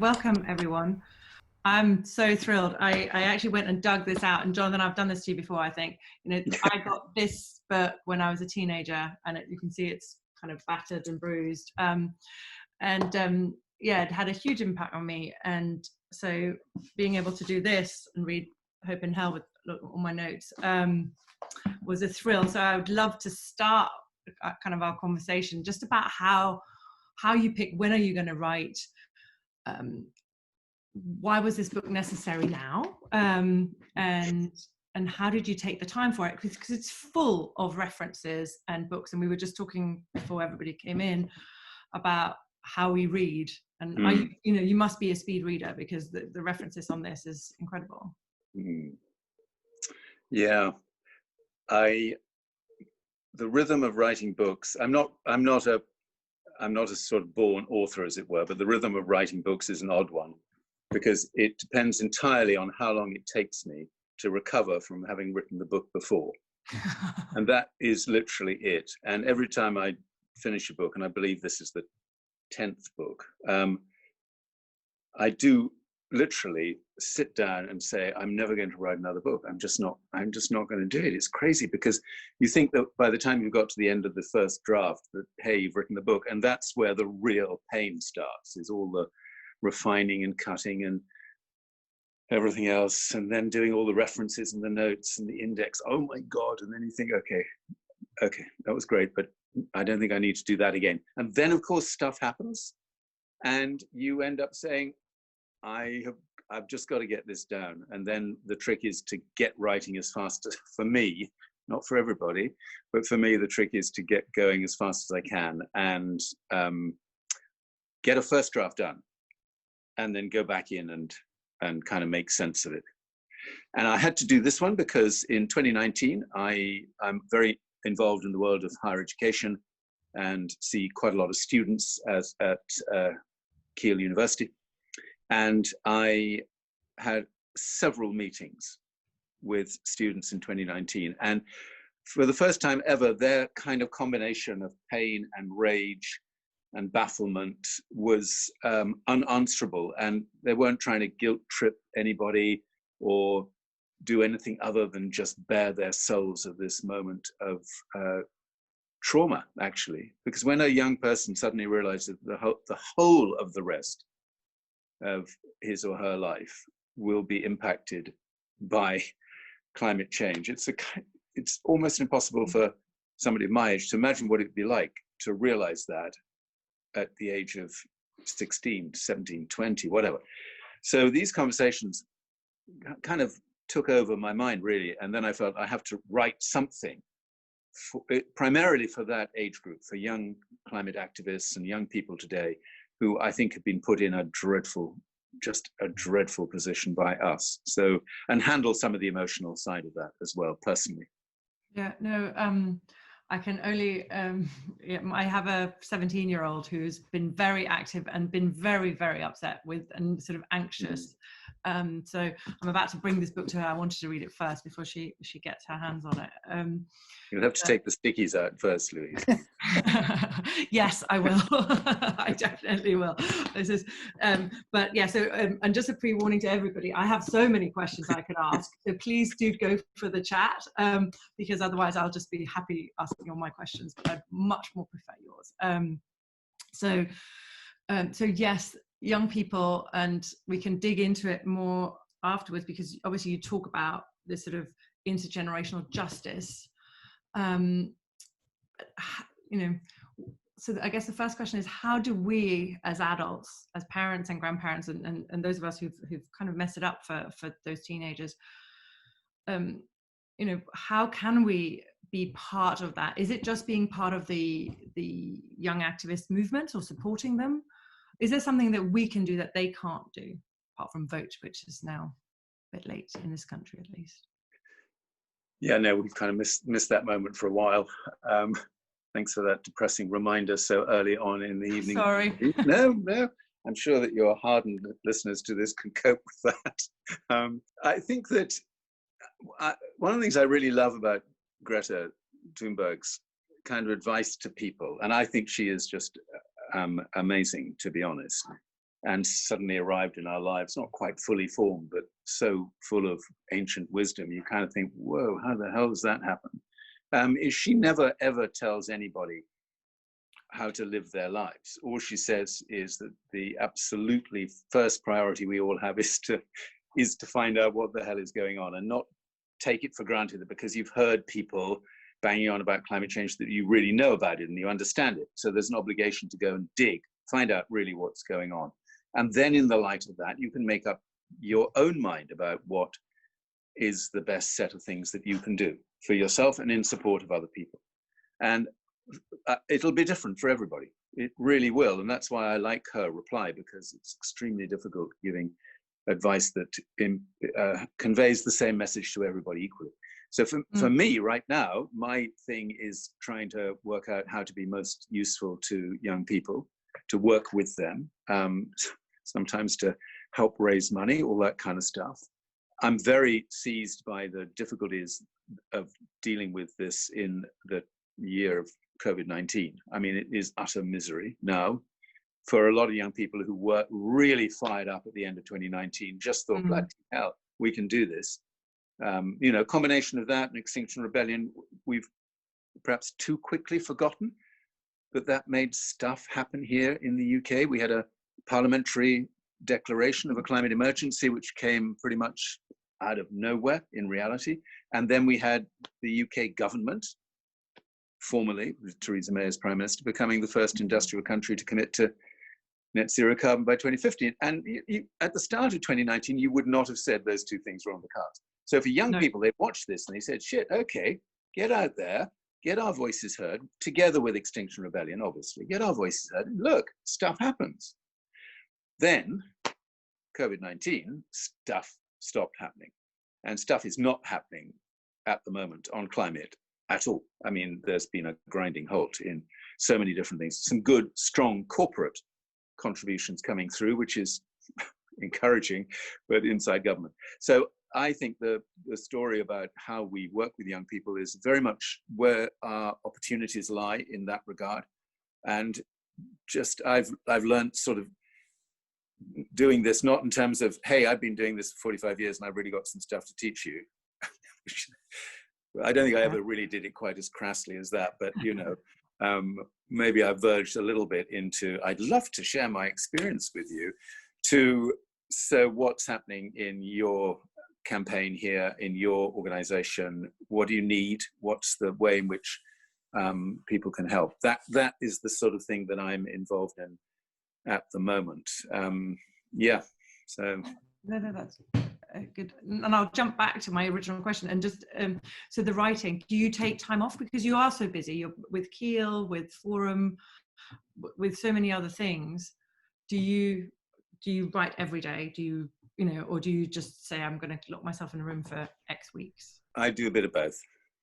Welcome, everyone. I'm so thrilled. I actually went and dug this out. And Jonathan, I've done this to you before, I think. I got this book when I was a teenager, and you can see it's kind of battered and bruised. Yeah, it had a huge impact on me. And so being able to do this and read Hope in Hell with all my notes was a thrill. So I would love to start kind of our conversation just about how you pick, when are you going to write? Why was this book necessary now? And how did you take the time for it? Because it's full of references and books. And we were just talking before everybody came in about how we read. And you must be a speed reader, because the references on this is incredible. Yeah, the rhythm of writing books. I'm not a sort of born author, as it were, but the rhythm of writing books is an odd one, because it depends entirely on how long it takes me to recover from having written the book before. And that is literally it. And every time I finish a book, and I believe this is the 10th book, I do literally sit down and say, I'm never going to write another book. I'm just not going to do it. It's crazy, because you think that by the time you've got to the end of the first draft that, hey, you've written the book, and that's where the real pain starts, is all the refining and cutting and everything else, and then doing all the references and the notes and the index. Oh my God. And then you think, okay, that was great, but I don't think I need to do that again. And then of course stuff happens, and you end up saying, I've just got to get this down. And then the trick is to get writing as fast as, for me, not for everybody, but for me, the trick is to get going as fast as I can and get a first draft done, and then go back in and kind of make sense of it. And I had to do this one because in 2019, I'm very involved in the world of higher education and see quite a lot of students at Keele University. And I had several meetings with students in 2019. And for the first time ever, their kind of combination of pain and rage and bafflement was unanswerable. And they weren't trying to guilt trip anybody or do anything other than just bare their souls of this moment of trauma, actually. Because when a young person suddenly realizes that the whole of the rest of his or her life will be impacted by climate change, it's almost impossible for somebody of my age to imagine what it'd be like to realize that at the age of 16, 17, 20, whatever. So these conversations kind of took over my mind, really. And then I felt I have to write something primarily for that age group, for young climate activists and young people today, who I think have been put in a dreadful position by us. So, and handle some of the emotional side of that as well, personally. Yeah, no, I can only, I have a 17-year-old who's been very active and been very, very upset with and sort of anxious. So I'm about to bring this book to her. I wanted to read it first before she gets her hands on it. You'll have to take the stickies out first, Louise. Yes, I will. I definitely will. This is, but yeah. So, and just a pre-warning to everybody, I have so many questions I could ask. So please do go for the chat, because otherwise I'll just be happy asking all my questions, but I'd much more prefer yours. So yes, young people, and we can dig into it more afterwards, because obviously you talk about this sort of intergenerational justice. So I guess the first question is, how do we as adults, as parents and grandparents, and those of us who've kind of messed it up for those teenagers, how can we be part of that? Is it just being part of the young activist movement or supporting them? Is there something that we can do that they can't do, apart from vote, which is now a bit late in this country, at least? Yeah, no, we've kind of missed that moment for a while. Thanks for that depressing reminder so early on in the evening. Sorry. No, I'm sure that your hardened listeners to this can cope with that. I think that one of the things I really love about Greta Thunberg's kind of advice to people, and I think she is just amazing, to be honest, and suddenly arrived in our lives, not quite fully formed, but so full of ancient wisdom, you kind of think, whoa, how the hell does that happen? Is she never, ever tells anybody how to live their lives. All she says is that the absolutely first priority we all have is to find out what the hell is going on, and not take it for granted that because you've heard people banging on about climate change that you really know about it and you understand it. So there's an obligation to go and dig, find out really what's going on. And then in the light of that, you can make up your own mind about what is the best set of things that you can do for yourself and in support of other people. And it'll be different for everybody. It really will. And that's why I like her reply, because it's extremely difficult giving advice that conveys the same message to everybody equally. So for me right now, my thing is trying to work out how to be most useful to young people, to work with them, sometimes to help raise money, all that kind of stuff. I'm very seized by the difficulties of dealing with this in the year of COVID-19. I mean, it is utter misery now. For a lot of young people who were really fired up at the end of 2019, just thought, bloody hell, we can do this. You know, combination of that and Extinction Rebellion, we've perhaps too quickly forgotten that made stuff happen here in the UK. We had a parliamentary declaration of a climate emergency, which came pretty much out of nowhere in reality. And then we had the UK government, formally with Theresa May as Prime Minister, becoming the first industrial country to commit to net zero carbon by 2050. And at the start of 2019, you would not have said those two things were on the cards. So for young people, they watched this and they said, shit, okay, get out there, get our voices heard, together with Extinction Rebellion, obviously, get our voices heard. Look, stuff happens. Then COVID-19, stuff stopped happening. And stuff is not happening at the moment on climate at all. I mean, there's been a grinding halt in so many different things. Some good, strong corporate contributions coming through, which is encouraging, but inside government. So I think the story about how we work with young people is very much where our opportunities lie in that regard. And just I've learned sort of doing this, not in terms of, hey, I've been doing this for 45 years and I've really got some stuff to teach you. I don't think I ever really did it quite as crassly as that, but you know, maybe I've verged a little bit into, I'd love to share my experience with you so what's happening in your campaign here, in your organization? What do you need? What's the way in which people can help? That is the sort of thing that I'm involved in at the moment. Yeah, so. No, that's good. And I'll jump back to my original question and just, so the writing, do you take time off because you are so busy? You're with Keel, with Forum, with so many other things. Do you write every day? Do you know, or do you just say, I'm going to lock myself in a room for X weeks? I do a bit of both.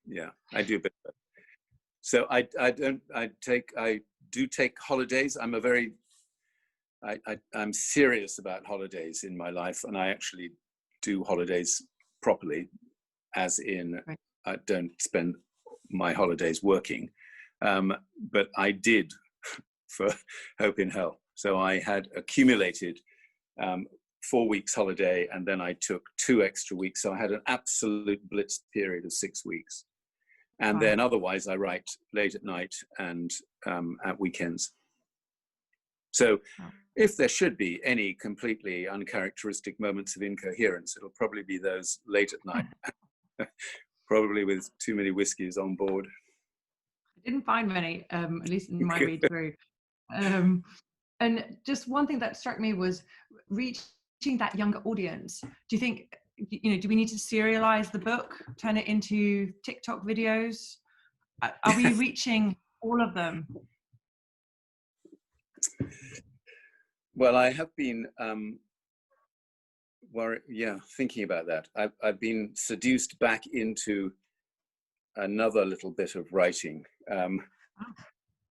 Yeah, I do a bit of both. So I do take holidays. I'm serious about holidays in my life, and I actually do holidays properly, as in I don't spend my holidays working, but I did for Hope in Hell. So I had accumulated 4 weeks holiday, and then I took 2 extra weeks. So I had an absolute blitz period of 6 weeks. And then otherwise I write late at night and at weekends. So if there should be any completely uncharacteristic moments of incoherence, it'll probably be those late at night, probably with too many whiskies on board. I didn't find many, at least in my read through. And just one thing that struck me was reaching that younger audience. Do you think, you know, do we need to serialize the book, turn it into TikTok videos? Are we reaching all of them? Well, I have been thinking about that. I've been seduced back into another little bit of writing.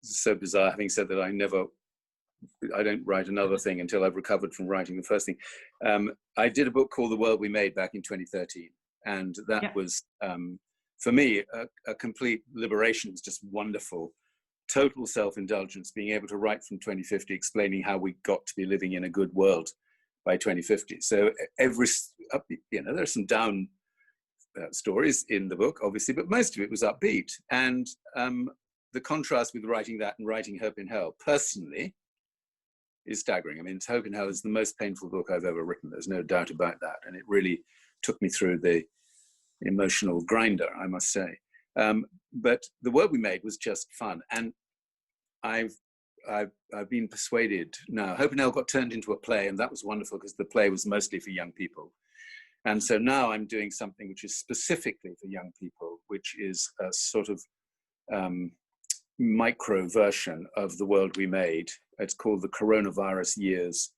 So bizarre, having said that, I don't write another thing until I've recovered from writing the first thing. I did a book called The World We Made back in 2013. And that was, for me, a complete liberation. It was just wonderful total self-indulgence, being able to write from 2050, explaining how we got to be living in a good world by 2050. So there's some down stories in the book, obviously, but most of it was upbeat. And the contrast with writing that and writing Hope in Hell, personally, is staggering. I mean, Hope in Hell is the most painful book I've ever written. There's no doubt about that. And it really took me through the emotional grinder, I must say. But the work we made was just fun. And I've been persuaded now. Hope in Hell got turned into a play, and that was wonderful because the play was mostly for young people. And so now I'm doing something which is specifically for young people, which is a sort of micro version of the world we made. It's called The Coronavirus Years.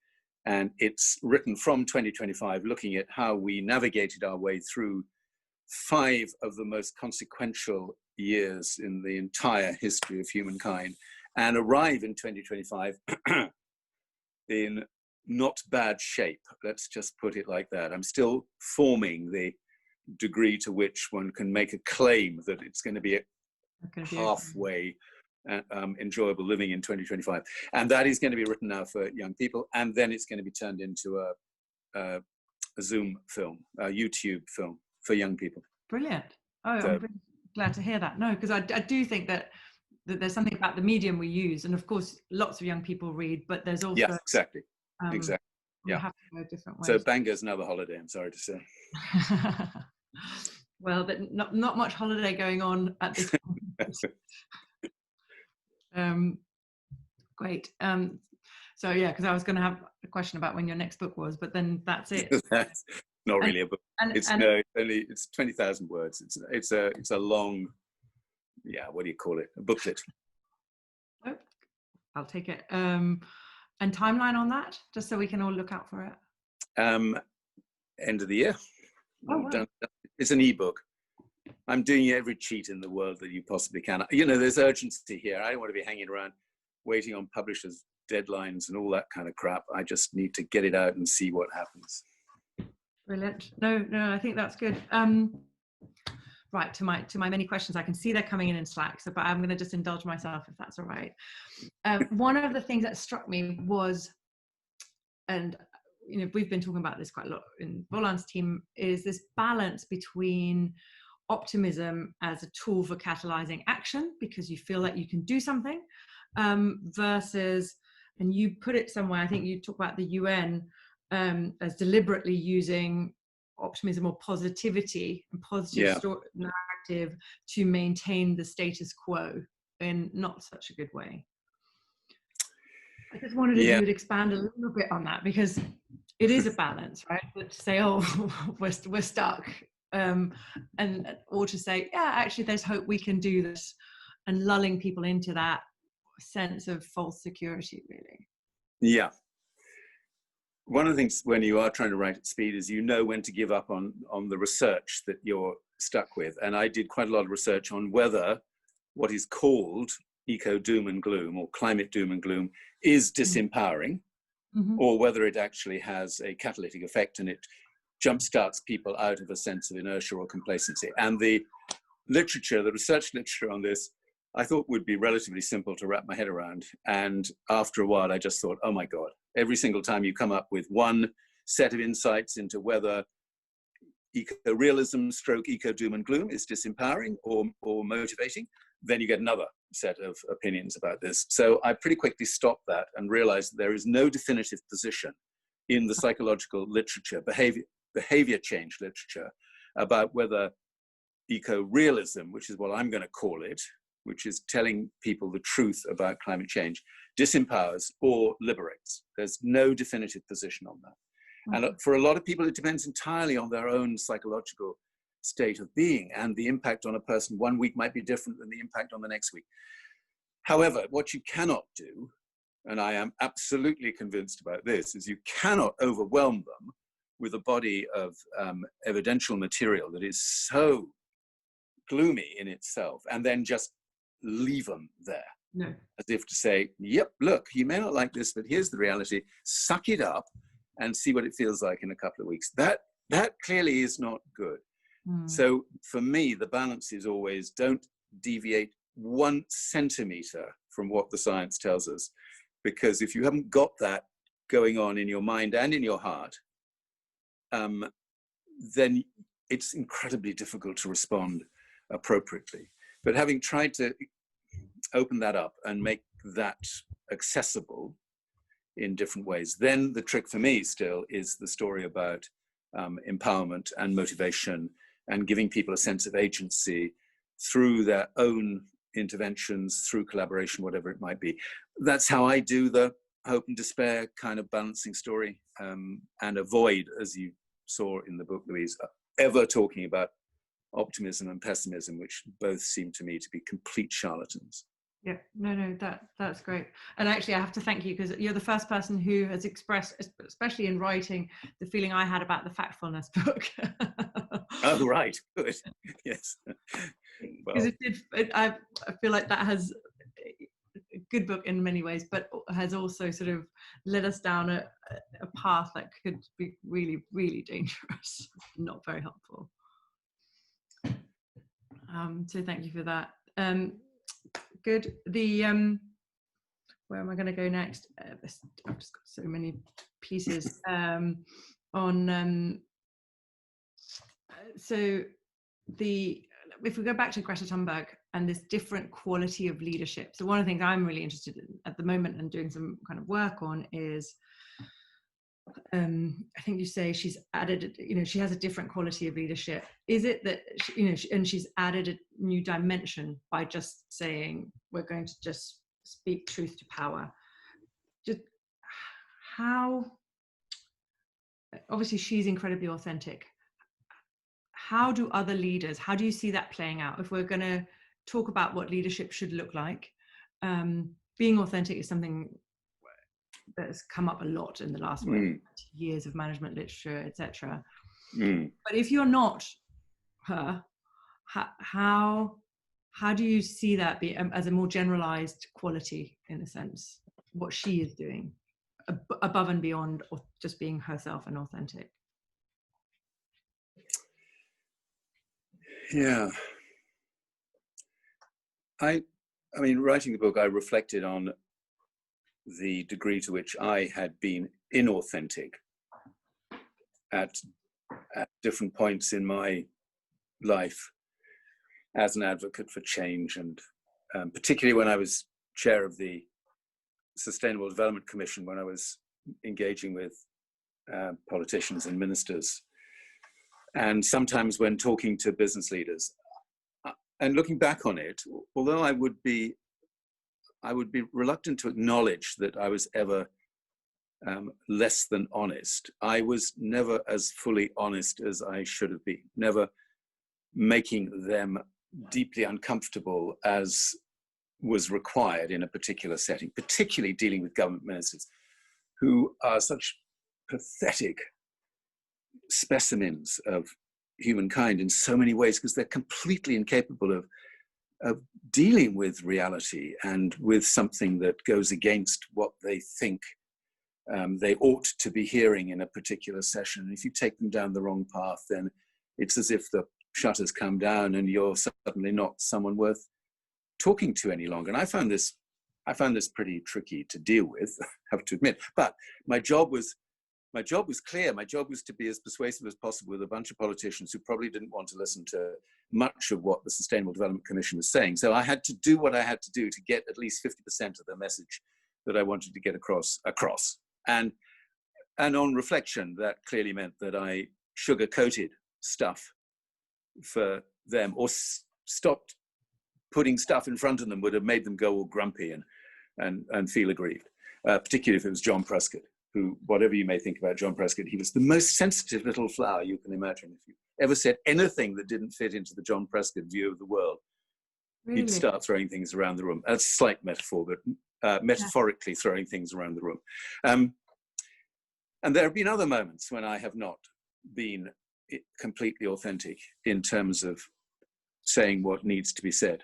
And it's written from 2025, looking at how we navigated our way through 5 of the most consequential years in the entire history of humankind, and arrive in 2025 in not bad shape. Let's just put it like that. I'm still forming the degree to which one can make a claim that it's going to be halfway enjoyable living in 2025. And that is going to be written now for young people. And then it's going to be turned into a Zoom film, a YouTube film for young people. Brilliant. Oh, so, I'm really glad to hear that. No, because I do think that there's something about the medium we use. And of course, lots of young people read, but there's also... Yes, exactly. Exactly. Yeah. Have to go different ways. So Bangor's another holiday, I'm sorry to say. Well, but not much holiday going on at this point. Great. So yeah, because I was going to have a question about when your next book was, but then that's it. That's not really a book. It's 20,000 words. It's a long, what do you call it? A booklet. Oh, I'll take it. And timeline on that, just so we can all look out for it. End of the year. Oh, wow. It's an ebook. I'm doing every cheat in the world that you possibly can. There's urgency here. I don't want to be hanging around waiting on publishers' deadlines and all that kind of crap. I just need to get it out and see what happens. Brilliant. No, I think that's good. Right, to my many questions. I can see they're coming in Slack, but I'm going to just indulge myself if that's all right. One of the things that struck me was, and we've been talking about this quite a lot in Bolan's team, is this balance between optimism as a tool for catalyzing action because you feel that you can do something, versus, and you put it somewhere, I think you talk about the UN as deliberately using optimism or positivity and positive narrative to maintain the status quo in not such a good way. I just wanted you to expand a little bit on that, because it is a balance, right? But to say, oh, we're stuck, or to say, yeah, actually there's hope, we can do this, and lulling people into that sense of false security, really. Yeah. One of the things when you are trying to write at speed is when to give up on the research that you're stuck with. And I did quite a lot of research on whether what is called eco doom and gloom or climate doom and gloom is disempowering, or whether it actually has a catalytic effect and it jumpstarts people out of a sense of inertia or complacency. And the research literature on this, I thought would be relatively simple to wrap my head around. And after a while, I just thought, oh my God, every single time you come up with one set of insights into whether eco-realism / eco-doom and gloom is disempowering or motivating, then you get another set of opinions about this. So I pretty quickly stopped that and realized that there is no definitive position in the psychological literature, behavior change literature, about whether eco-realism, which is what I'm going to call it, which is telling people the truth about climate change, disempowers or liberates. There's no definitive position on that. And for a lot of people, it depends entirely on their own psychological state of being, and the impact on a person one week might be different than the impact on the next week. However, what you cannot do, and I am absolutely convinced about this, is you cannot overwhelm them with a body of evidential material that is so gloomy in itself and then just leave them there. No. As if to say, yep, look, you may not like this, but here's the reality, suck it up and see what it feels like in a couple of weeks. That clearly is not good. So for me, the balance is always don't deviate 1 centimeter from what the science tells us, because if you haven't got that going on in your mind and in your heart, then it's incredibly difficult to respond appropriately. But having tried to open that up and make that accessible in different ways, then the trick for me still is the story about empowerment and motivation and giving people a sense of agency through their own interventions, through collaboration, whatever it might be. That's how I do the hope and despair kind of balancing story, and avoid, as you saw in the book, Louise, ever talking about optimism and pessimism, which both seem to me to be complete charlatans. Yeah, no, that's great. And actually, I have to thank you, because you're the first person who has expressed, especially in writing, the feeling I had about the Factfulness book. Oh, right, good, yes. Because I feel like that has a good book in many ways, but has also sort of led us down a path that could be really, really dangerous, not very helpful. So thank you for that. Good. Where am I going to go next? I've just got so many pieces so if we go back to Greta Thunberg and this different quality of leadership. So one of the things I'm really interested in at the moment and doing some kind of work on is, I think you say she's added, she has a different quality of leadership. Is it that, and she's added a new dimension by just saying, we're going to just speak truth to power? Just how, obviously she's incredibly authentic. How do other leaders, how do you see that playing out? If we're going to talk about what leadership should look like, being authentic is something that's come up a lot in the last years of management literature, etc. But if you're not her, how do you see that be as a more generalized quality, in a sense, what she is doing above and beyond or just being herself and authentic? Yeah, I mean, writing the book, I reflected on the degree to which I had been inauthentic at different points in my life as an advocate for change, and particularly when I was chair of the Sustainable Development Commission, when I was engaging with politicians and ministers, and sometimes when talking to business leaders. And looking back on it, although I would be reluctant to acknowledge that I was ever less than honest, I was never as fully honest as I should have been, never making them deeply uncomfortable as was required in a particular setting, particularly dealing with government ministers who are such pathetic specimens of humankind in so many ways, because they're completely incapable of dealing with reality and with something that goes against what they think they ought to be hearing in a particular session. And if you take them down the wrong path, then it's as if the shutters come down and you're suddenly not someone worth talking to any longer. And I found this pretty tricky to deal with, I have to admit. But my job was clear. My job was to be as persuasive as possible with a bunch of politicians who probably didn't want to listen to much of what the Sustainable Development Commission was saying. So I had to do what I had to do to get at least 50% of the message that I wanted to get across. And on reflection, that clearly meant that I sugar-coated stuff for them, or stopped putting stuff in front of them would have made them go all grumpy and feel aggrieved, particularly if it was John Prescott, who, whatever you may think about John Prescott, he was the most sensitive little flower you can imagine. If you ever said anything that didn't fit into the John Prescott view of the world, really? He'd start throwing things around the room. That's a slight metaphor, but metaphorically throwing things around the room. And there have been other moments when I have not been completely authentic in terms of saying what needs to be said.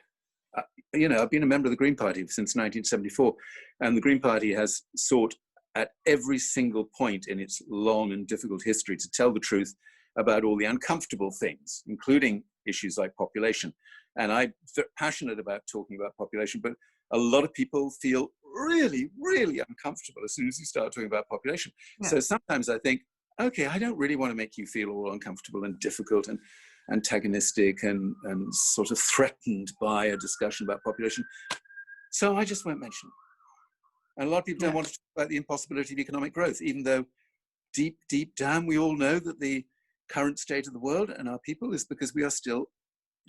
I've been a member of the Green Party since 1974, and the Green Party has sought at every single point in its long and difficult history to tell the truth about all the uncomfortable things, including issues like population. And I'm passionate about talking about population, but a lot of people feel really, really uncomfortable as soon as you start talking about population. Yeah. So sometimes I think, okay, I don't really want to make you feel all uncomfortable and difficult and antagonistic and sort of threatened by a discussion about population. So I just won't mention it. And a lot of people don't want to talk about the impossibility of economic growth, even though deep, deep down, we all know that the current state of the world and our people is because we are still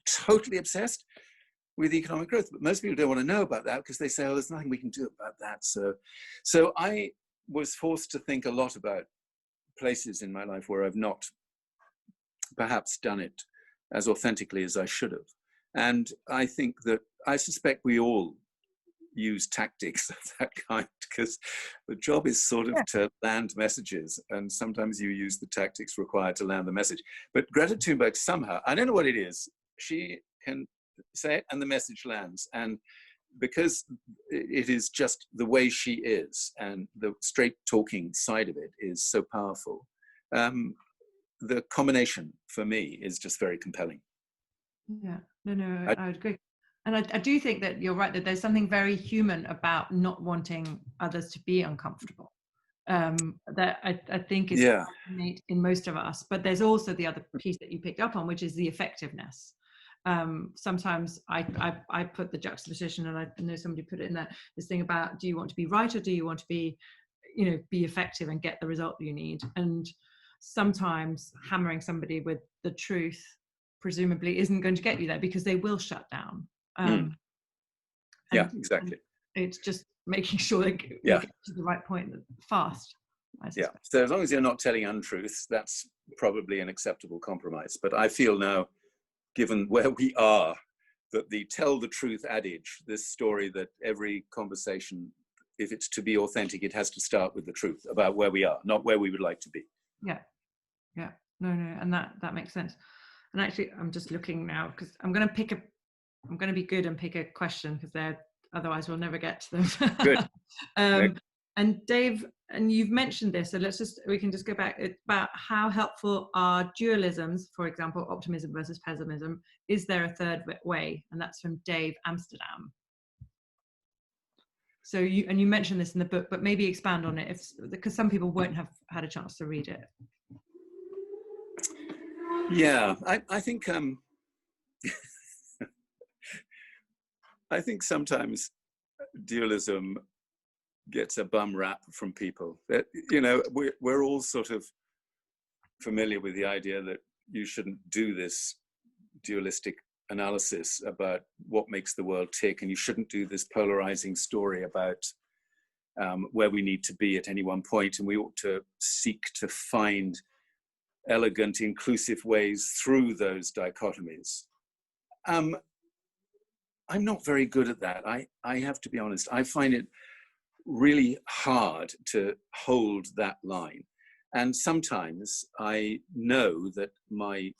totally obsessed with economic growth. But most people don't want to know about that because they say, oh, there's nothing we can do about that. So I was forced to think a lot about places in my life where I've not perhaps done it as authentically as I should have. And I think that I suspect we all use tactics of that kind, because the job is sort of to land messages, and sometimes you use the tactics required to land the message. But Greta Thunberg somehow, I don't know what it is, she can say it and the message lands. And because it is just the way she is, and the straight talking side of it is so powerful, the combination for me is just very compelling. Yeah, no, I would agree. And I do think that you're right, that there's something very human about not wanting others to be uncomfortable. That I think is innate in most of us. But there's also the other piece that you picked up on, which is the effectiveness. Sometimes I put the juxtaposition, and I know somebody put it in there, this thing about, do you want to be right or do you want to be, be effective and get the result you need? And sometimes hammering somebody with the truth presumably isn't going to get you there, because they will shut down. Exactly. It's just making sure that you get to the right point fast. So as long as you're not telling untruths, that's probably an acceptable compromise. But I feel now, given where we are, that the tell the truth adage, this story that every conversation, if it's to be authentic, it has to start with the truth about where we are, not where we would like to be. No, and that makes sense. And actually, I'm just looking now, because I'm going to be good and pick a question, because otherwise we'll never get to them. Good. And Dave, and you've mentioned this, so we can just go back about how helpful are dualisms, for example, optimism versus pessimism. Is there a third way? And that's from Dave Amsterdam. So you mentioned this in the book, but maybe expand on it, because some people won't have had a chance to read it. Yeah, I think I think sometimes dualism gets a bum rap from people. That we're all sort of familiar with the idea that you shouldn't do this dualistic analysis about what makes the world tick, and you shouldn't do this polarizing story about where we need to be at any one point, and we ought to seek to find elegant, inclusive ways through those dichotomies. I'm not very good at that. I have to be honest. I find it really hard to hold that line. And sometimes I know that my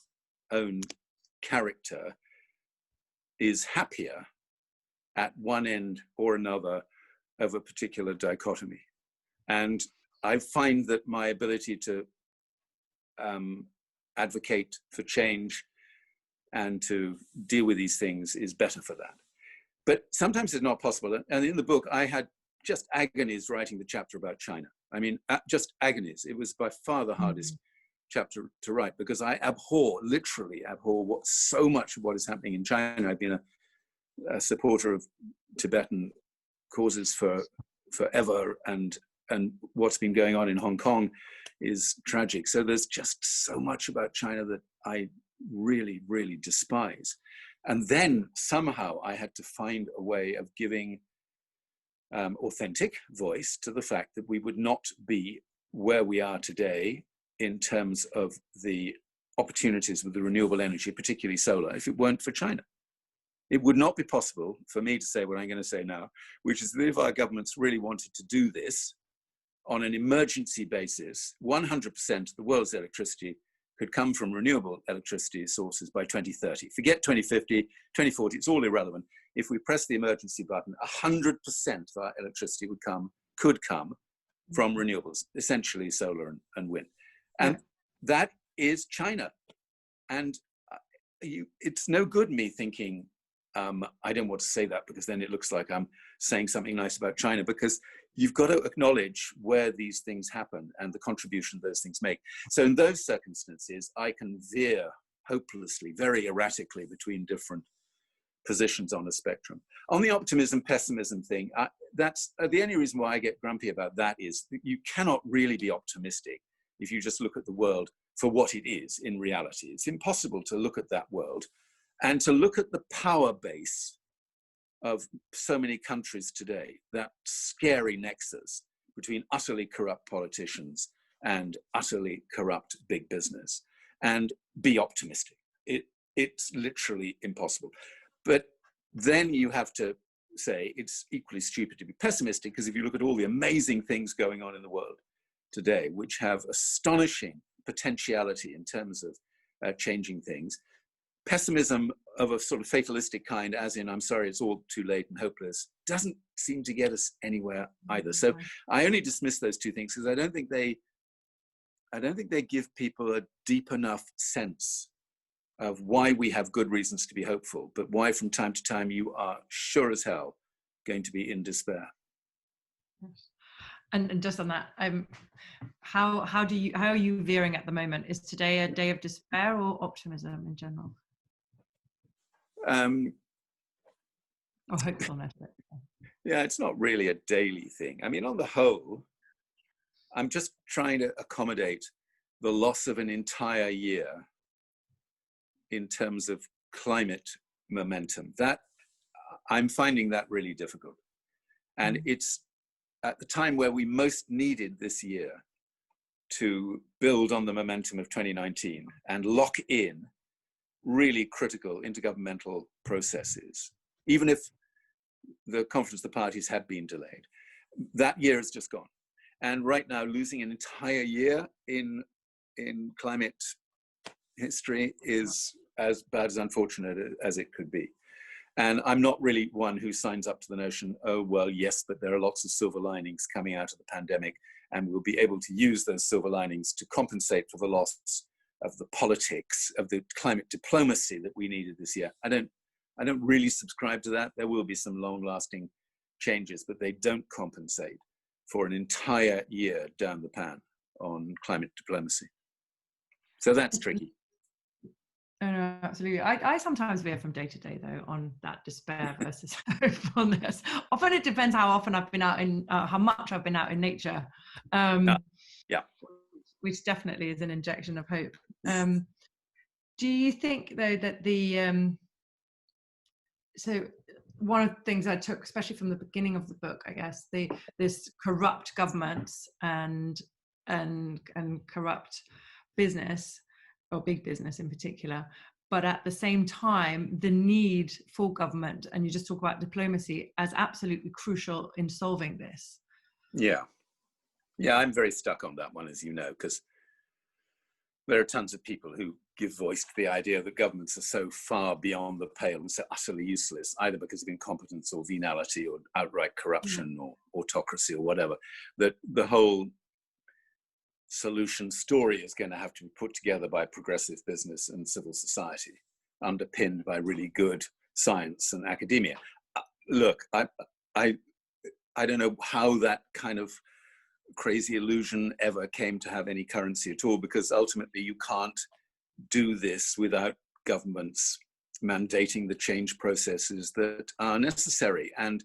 own character is happier at one end or another of a particular dichotomy. And I find that my ability to advocate for change and to deal with these things is better for that. But sometimes it's not possible. And in the book, I had just agonies writing the chapter about China. I mean, just agonies. It was by far the hardest chapter to write, because I literally abhor so much of what is happening in China. I've been a supporter of Tibetan causes forever, and what's been going on in Hong Kong is tragic. So there's just so much about China that I really, really despise. And then somehow I had to find a way of giving authentic voice to the fact that we would not be where we are today in terms of the opportunities with the renewable energy, particularly solar, if it weren't for China. It would not be possible for me to say what I'm going to say now, which is that if our governments really wanted to do this on an emergency basis, 100% of the world's electricity could come from renewable electricity sources by 2030. Forget 2050, 2040, it's all irrelevant. If we press the emergency button, 100% of our electricity could come from renewables, essentially solar and wind. And that is China. And it's no good me thinking I don't want to say that because then it looks like I'm saying something nice about China, because you've got to acknowledge where these things happen and the contribution those things make. So in those circumstances, I can veer hopelessly, very erratically between different positions on a spectrum. On the optimism pessimism thing, that's the only reason why I get grumpy about that is that you cannot really be optimistic if you just look at the world for what it is in reality. It's impossible to look at that world and to look at the power base of so many countries today, that scary nexus between utterly corrupt politicians and utterly corrupt big business, and be optimistic. It's literally impossible. But then you have to say it's equally stupid to be pessimistic, because if you look at all the amazing things going on in the world today, which have astonishing potentiality in terms of changing things, pessimism of a sort of fatalistic kind, as in, I'm sorry, it's all too late and hopeless, doesn't seem to get us anywhere either. So I only dismiss those two things because I don't think they give people a deep enough sense of why we have good reasons to be hopeful, but why from time to time you are sure as hell going to be in despair. And just on that, how are you veering at the moment? Is today a day of despair or optimism in general? Or hopefulness? Yeah, it's not really a daily thing. I mean, on the whole, I'm just trying to accommodate the loss of an entire year in terms of climate momentum. That I'm finding that really difficult. And it's at the time where we most needed this year to build on the momentum of 2019 and lock in really critical intergovernmental processes, even if the Conference of the Parties had been delayed. That year has just gone. And right now, losing an entire year in climate history is as bad as unfortunate as it could be. And I'm not really one who signs up to the notion, oh, well, yes, but there are lots of silver linings coming out of the pandemic, and we'll be able to use those silver linings to compensate for the loss of the politics, of the climate diplomacy that we needed this year. I don't really subscribe to that. There will be some long-lasting changes, but they don't compensate for an entire year down the pan on climate diplomacy. So that's tricky. No, absolutely. I sometimes veer from day to day, though, on that despair versus hopefulness. Often it depends how often I've been out in, how much I've been out in nature. Yeah. Which definitely is an injection of hope. Do you think, though, that so one of the things I took, especially from the beginning of the book, I guess, this corrupt governments and corrupt business, or big business in particular, but at the same time, the need for government, and you just talk about diplomacy, as absolutely crucial in solving this. Yeah, I'm very stuck on that one, as you know, because there are tons of people who give voice to the idea that governments are so far beyond the pale and so utterly useless, either because of incompetence or venality or outright corruption or autocracy or whatever, that the whole solution story is going to have to be put together by progressive business and civil society, underpinned by really good science and academia. Look, I don't know how that kind of crazy illusion ever came to have any currency at all, because ultimately you can't do this without governments mandating the change processes that are necessary. And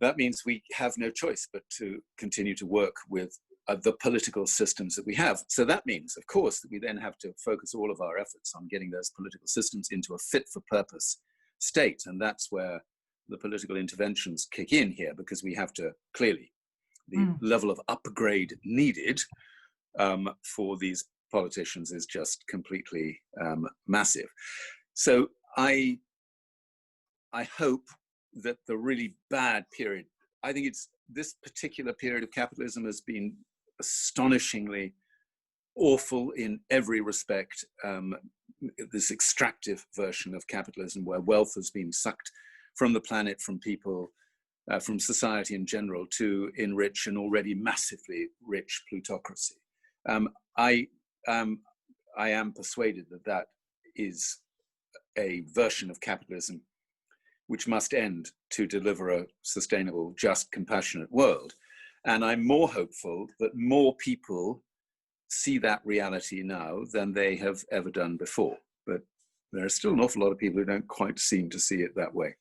that means we have no choice but to continue to work with the political systems that we have. So that means, of course, that we then have to focus all of our efforts on getting those political systems into a fit-for-purpose state. And that's where the political interventions kick in here, because we have to clearly, the level of upgrade needed for these politicians is just completely massive. So I hope that the really bad period, I think it's this particular period of capitalism has been astonishingly awful in every respect. This extractive version of capitalism where wealth has been sucked from the planet, from people, from society in general, to enrich an already massively rich plutocracy. I am persuaded that that is a version of capitalism which must end to deliver a sustainable, just, compassionate world. And I'm more hopeful that more people see that reality now than they have ever done before. But there are still an awful lot of people who don't quite seem to see it that way.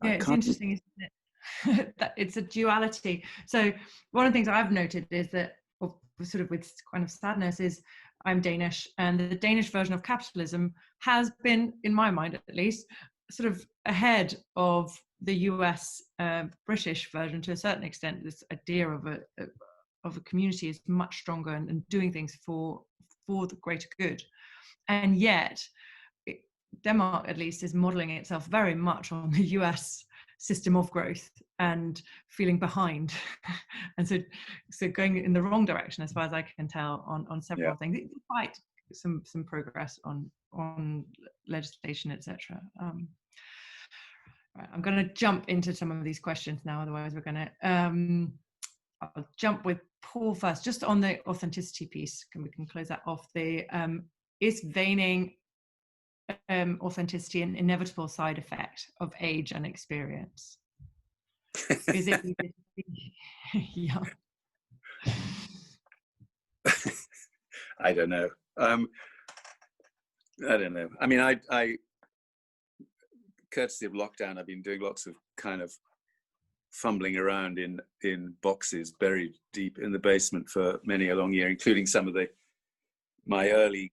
Yeah, it's interesting, isn't it? That it's a duality. So one of the things I've noted is that, or sort of with kind of sadness, is I'm Danish, and the Danish version of capitalism has been, in my mind at least, sort of ahead of the US British version to a certain extent. This idea of a community is much stronger and doing things for the greater good. And yet Denmark at least is modeling itself very much on the US system of growth and feeling behind. And so going in the wrong direction, as far as I can tell, on several things, despite some progress on legislation, etc. Right, I'm going to jump into some of these questions now, otherwise we're going to I'll jump with Paul first, just on the authenticity piece. We can close that off. Is veining authenticity an inevitable side effect of age and experience? Is it young? I don't know. I don't know. I mean, I courtesy of lockdown, I've been doing lots of kind of fumbling around in boxes buried deep in the basement for many a long year, including some of my early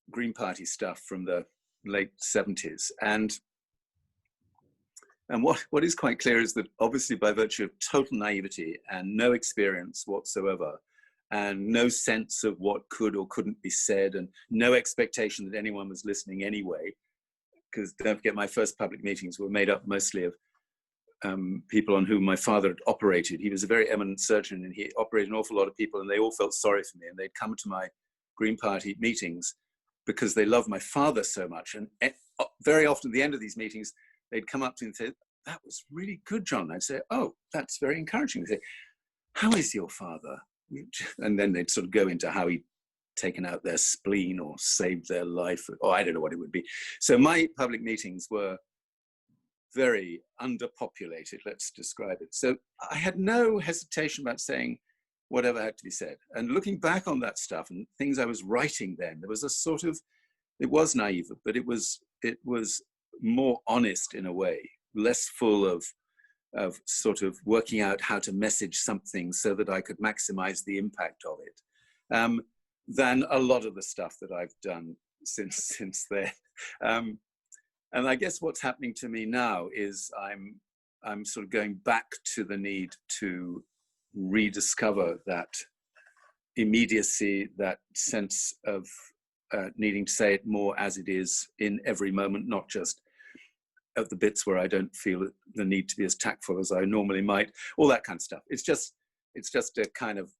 Green Party stuff from the late 70s. And what is quite clear is that obviously by virtue of total naivety and no experience whatsoever, and no sense of what could or couldn't be said, and no expectation that anyone was listening anyway, because don't forget, my first public meetings were made up mostly of people on whom my father had operated. He was a very eminent surgeon, and he operated an awful lot of people, and they all felt sorry for me, and they'd come to my Green Party meetings because they loved my father so much. And very often at the end of these meetings, they'd come up to me and say, "That was really good, John." I'd say, "Oh, that's very encouraging." They'd say, "How is your father?" And then they'd sort of go into how he'd taken out their spleen or saved their life, or I don't know what it would be. So my public meetings were very underpopulated, let's describe it. So I had no hesitation about saying whatever had to be said. And looking back on that stuff and things I was writing then, there was a sort of, it was naive, but it was more honest in a way, less full of sort of working out how to message something so that I could maximize the impact of it, than a lot of the stuff that I've done since then. And I guess what's happening to me now is I'm sort of going back to the need to rediscover that immediacy, that sense of needing to say it more as it is in every moment, not just at the bits where I don't feel the need to be as tactful as I normally might, all that kind of stuff. It's just a kind of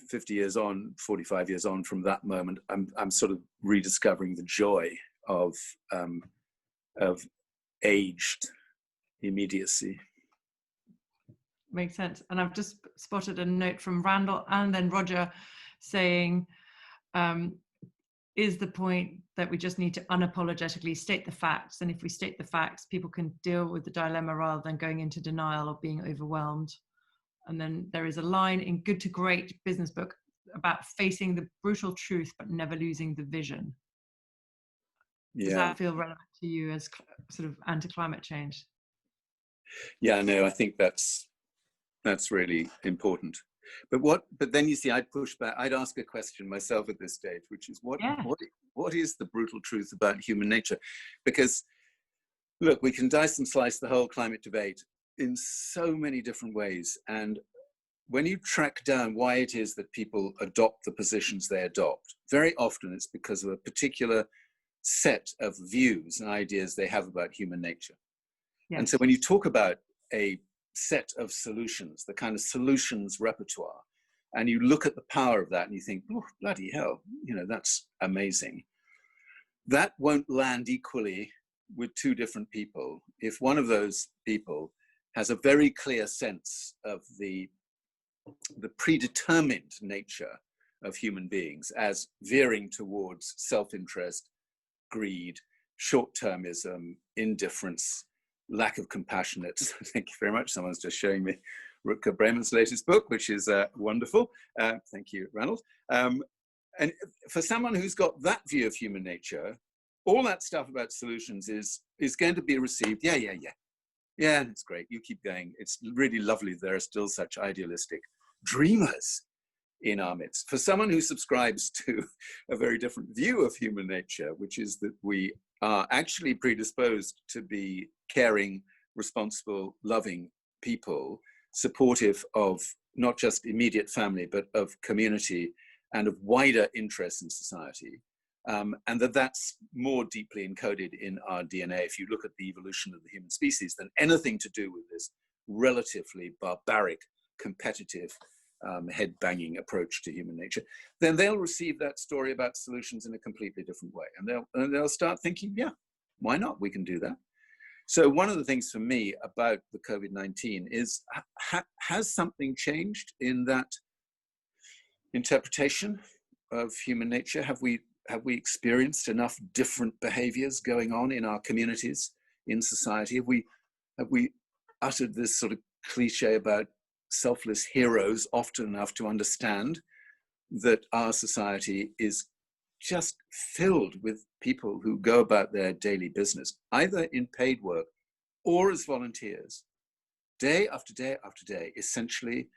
50 years on, 45 years on from that moment, I'm sort of rediscovering the joy of aged immediacy. Makes sense. And I've just spotted a note from Randall and then Roger saying, is the point that we just need to unapologetically state the facts, and if we state the facts, people can deal with the dilemma rather than going into denial or being overwhelmed. And then there is a line in Good to Great business book about facing the brutal truth but never losing the vision. Does that feel relevant to you as sort of anti-climate change? Yeah, no, I think that's really important. But then you see, I'd push back. I'd ask a question myself at this stage, which is what is the brutal truth about human nature? Because look, we can dice and slice the whole climate debate in so many different ways, and when you track down why it is that people adopt the positions they adopt, very often it's because of a particular set of views and ideas they have about human nature. Yes. And so when you talk about a set of solutions, the kind of solutions repertoire, and you look at the power of that and you think, oh, bloody hell, that's amazing. That won't land equally with two different people if one of those people has a very clear sense of the predetermined nature of human beings as veering towards self-interest, greed, short-termism, indifference, lack of compassionate. Thank you very much. Someone's just showing me Rutger Bremen's latest book, which is wonderful. Thank you, Ranald. And for someone who's got that view of human nature, all that stuff about solutions is going to be received. Yeah, it's great. You keep going. It's really lovely. There are still such idealistic dreamers in our midst. For someone who subscribes to a very different view of human nature, which is that we are actually predisposed to be caring, responsible, loving people, supportive of not just immediate family, but of community and of wider interests in society, and that's more deeply encoded in our DNA if you look at the evolution of the human species than anything to do with this relatively barbaric, competitive, head-banging approach to human nature, then they'll receive that story about solutions in a completely different way. And they'll start thinking, yeah, why not? We can do that. So one of the things for me about the COVID-19 is, has something changed in that interpretation of human nature? Have we experienced enough different behaviors going on in our communities, in society? Have we uttered this sort of cliche about selfless heroes often enough to understand that our society is just filled with people who go about their daily business, either in paid work or as volunteers, day after day after day, essentially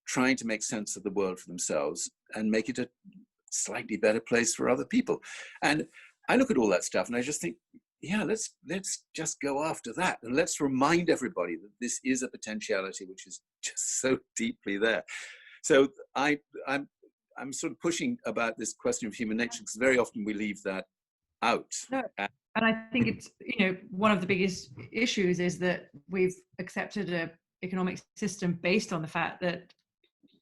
trying to make sense of the world for themselves and make it a slightly better place for other people. And I look at all that stuff and I just think, yeah, let's just go after that. And let's remind everybody that this is a potentiality which is just so deeply there. So I'm sort of pushing about this question of human nature because very often we leave that out. No. And I think it's, one of the biggest issues is that we've accepted an economic system based on the fact that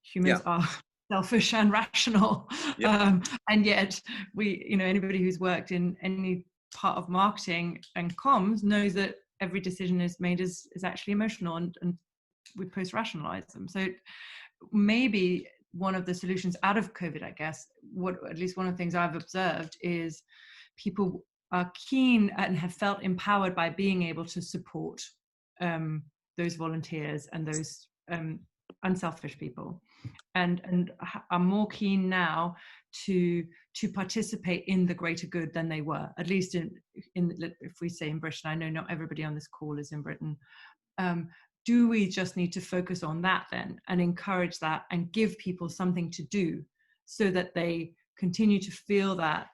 humans are selfish and rational. And yet anybody who's worked in any part of marketing and comms knows that every decision is made is actually emotional and we post-rationalize them. So maybe one of the solutions out of COVID, I guess, at least one of the things I've observed is people are keen and have felt empowered by being able to support those volunteers and those unselfish people, and are more keen now to participate in the greater good than they were, at least in if we say in Britain. I know not everybody on this call is in Britain. Do we just need to focus on that then and encourage that and give people something to do so that they continue to feel that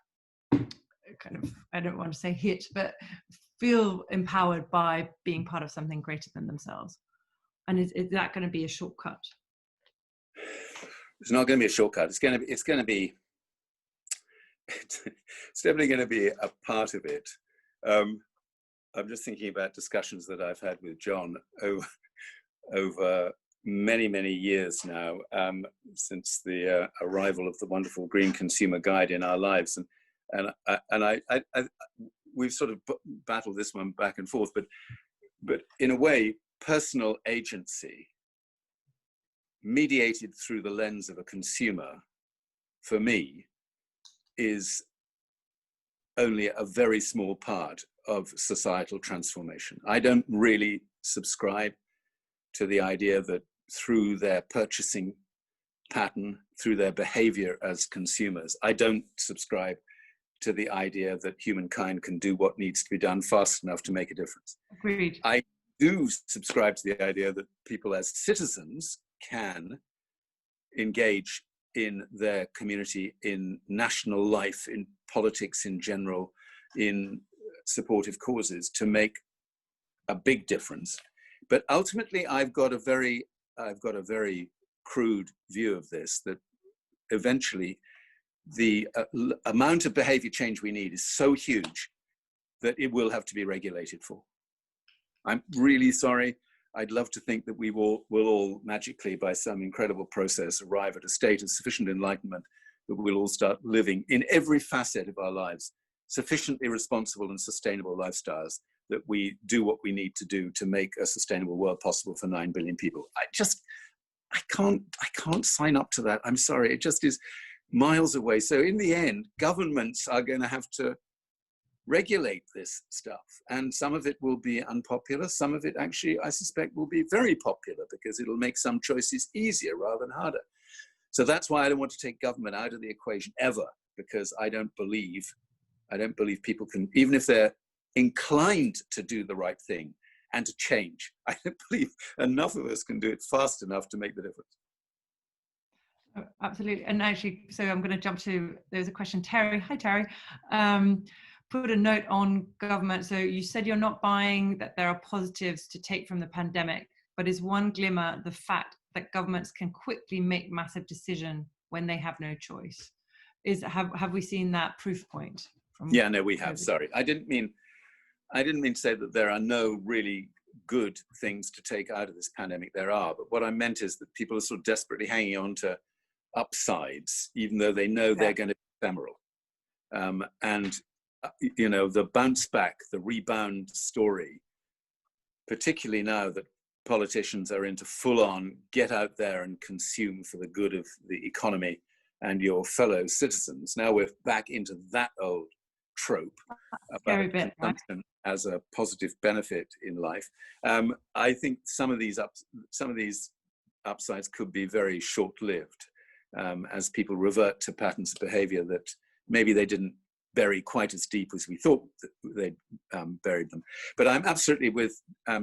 kind of, I don't want to say hit, but feel empowered by being part of something greater than themselves? And is that going to be a shortcut? It's not going to be a shortcut. It's definitely going to be a part of it. I'm just thinking about discussions that I've had with John over many, many years now, since the arrival of the wonderful Green Consumer Guide in our lives, and we've sort of battled this one back and forth, but in a way, personal agency mediated through the lens of a consumer, for me, is only a very small part of societal transformation. I don't really subscribe to the idea that through their purchasing pattern, through their behavior as consumers, I don't subscribe to the idea that humankind can do what needs to be done fast enough to make a difference. Agreed. I do subscribe to the idea that people as citizens can engage in their community, in national life, in politics in general, in supportive causes to make a big difference. But ultimately, I've got a very crude view of this, that eventually the amount of behavior change we need is so huge that it will have to be regulated for. I'm really sorry. I'd love to think that we will all magically, by some incredible process, arrive at a state of sufficient enlightenment that we'll all start living in every facet of our lives sufficiently responsible and sustainable lifestyles that we do what we need to do to make a sustainable world possible for 9 billion people. I can't sign up to that. I'm sorry. It just is miles away. So in the end, governments are going to have to regulate this stuff. And some of it will be unpopular. Some of it actually, I suspect, will be very popular because it'll make some choices easier rather than harder. So that's why I don't want to take government out of the equation ever, because I don't believe people can, even if they're inclined to do the right thing and to change, I don't believe enough of us can do it fast enough to make the difference. Oh, absolutely. And actually, so I'm going to jump to, there's a question, Terry. Hi, Terry. Put a note on government. So you said you're not buying that there are positives to take from the pandemic, but is one glimmer the fact that governments can quickly make massive decisions when they have no choice? Have we seen that proof point? Yeah, no, we have. Sorry, I didn't mean to say that there are no really good things to take out of this pandemic. There are, but what I meant is that people are sort of desperately hanging on to upsides, even though they know they're going to be ephemeral. And you know, the bounce back, the rebound story, particularly now that politicians are into full-on get out there and consume for the good of the economy and your fellow citizens. Now we're back into that old trope about consumption as a positive benefit in life. I think some of these upsides could be very short-lived as people revert to patterns of behavior that maybe they didn't bury quite as deep as we thought that they'd buried them. But I'm absolutely with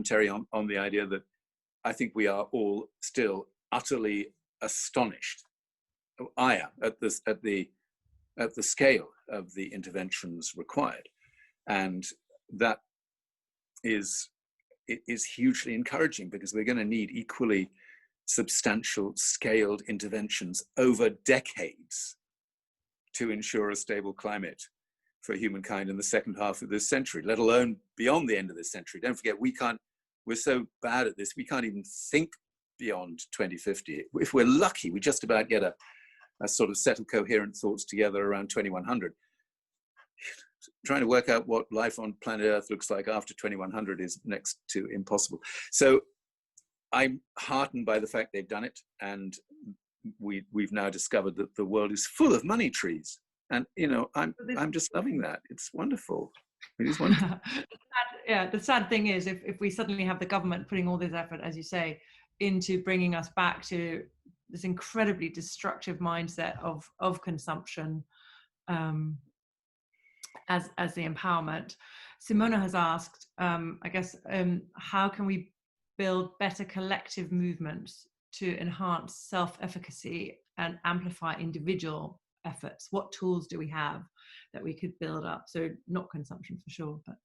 Terry on the idea that I think we are all still utterly astonished. I am at the scale of the interventions required, and that is hugely encouraging, because we're going to need equally substantial scaled interventions over decades to ensure a stable climate for humankind in the second half of this century, let alone beyond the end of this century. Don't forget, we're so bad at this, we can't even think beyond 2050. If we're lucky, we just about get a sort of set of coherent thoughts together around 2100. Trying to work out what life on planet Earth looks like after 2100 is next to impossible. So I'm heartened by the fact they've done it, and we've now discovered that the world is full of money trees, and you know, I'm just loving that. It's wonderful. It is wonderful. The sad thing is, if we suddenly have the government putting all this effort, as you say, into bringing us back to this incredibly destructive mindset of consumption as the empowerment. Simona has asked, I guess, how can we build better collective movements to enhance self-efficacy and amplify individual efforts? What tools do we have that we could build up? So not consumption for sure, but.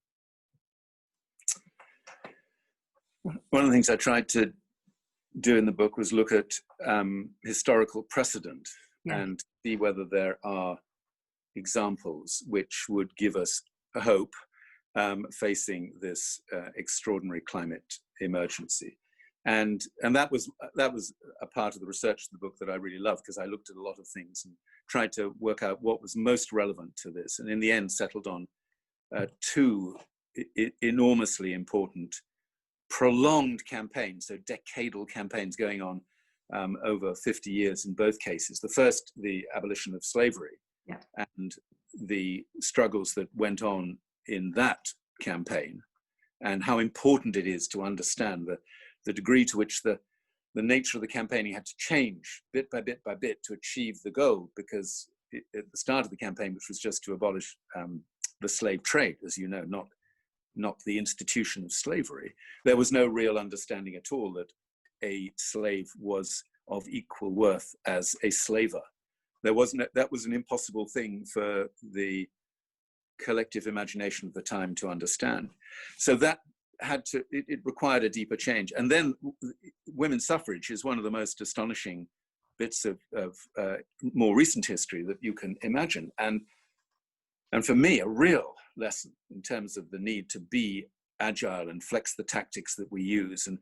One of the things I tried to do in the book was look at historical precedent and see whether there are examples which would give us a hope facing this extraordinary climate emergency. And that was a part of the research of the book that I really loved, because I looked at a lot of things and tried to work out what was most relevant to this, and in the end settled on two enormously important prolonged campaigns, so decadal campaigns going on over 50 years in both cases. The first, the abolition of slavery, and the struggles that went on in that campaign, and how important it is to understand the degree to which the nature of the campaigning had to change bit by bit by bit to achieve the goal, because at the start of the campaign, which was just to abolish the slave trade, as you know, not the institution of slavery, there was no real understanding at all that a slave was of equal worth as a slaver. That was an impossible thing for the collective imagination of the time to understand. So that it required a deeper change. And then women's suffrage is one of the most astonishing bits of more recent history that you can imagine. And for me, a real lesson in terms of the need to be agile and flex the tactics that we use and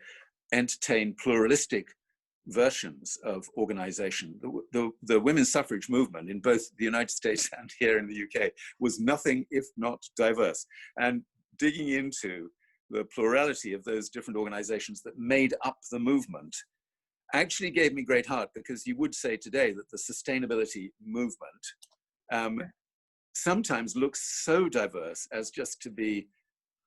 entertain pluralistic versions of organization. The women's suffrage movement in both the United States and here in the UK was nothing if not diverse. And digging into the plurality of those different organizations that made up the movement actually gave me great heart, because you would say today that the sustainability movement sometimes looks so diverse as just to be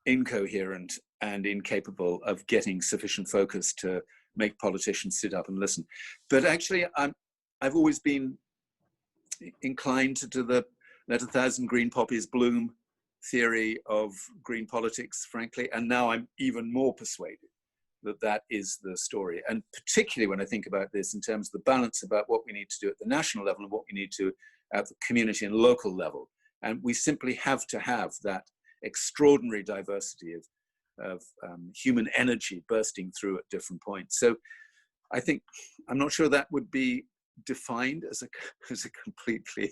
incoherent and incapable of getting sufficient focus to make politicians sit up and listen. But actually, I've always been inclined to the let 1,000 green poppies bloom theory of green politics, frankly, and now I'm even more persuaded that that is the story. And particularly when I think about this in terms of the balance about what we need to do at the national level and what we need to at the community and local level. And we simply have to have that extraordinary diversity of human energy bursting through at different points. So I think, I'm not sure that would be defined as a completely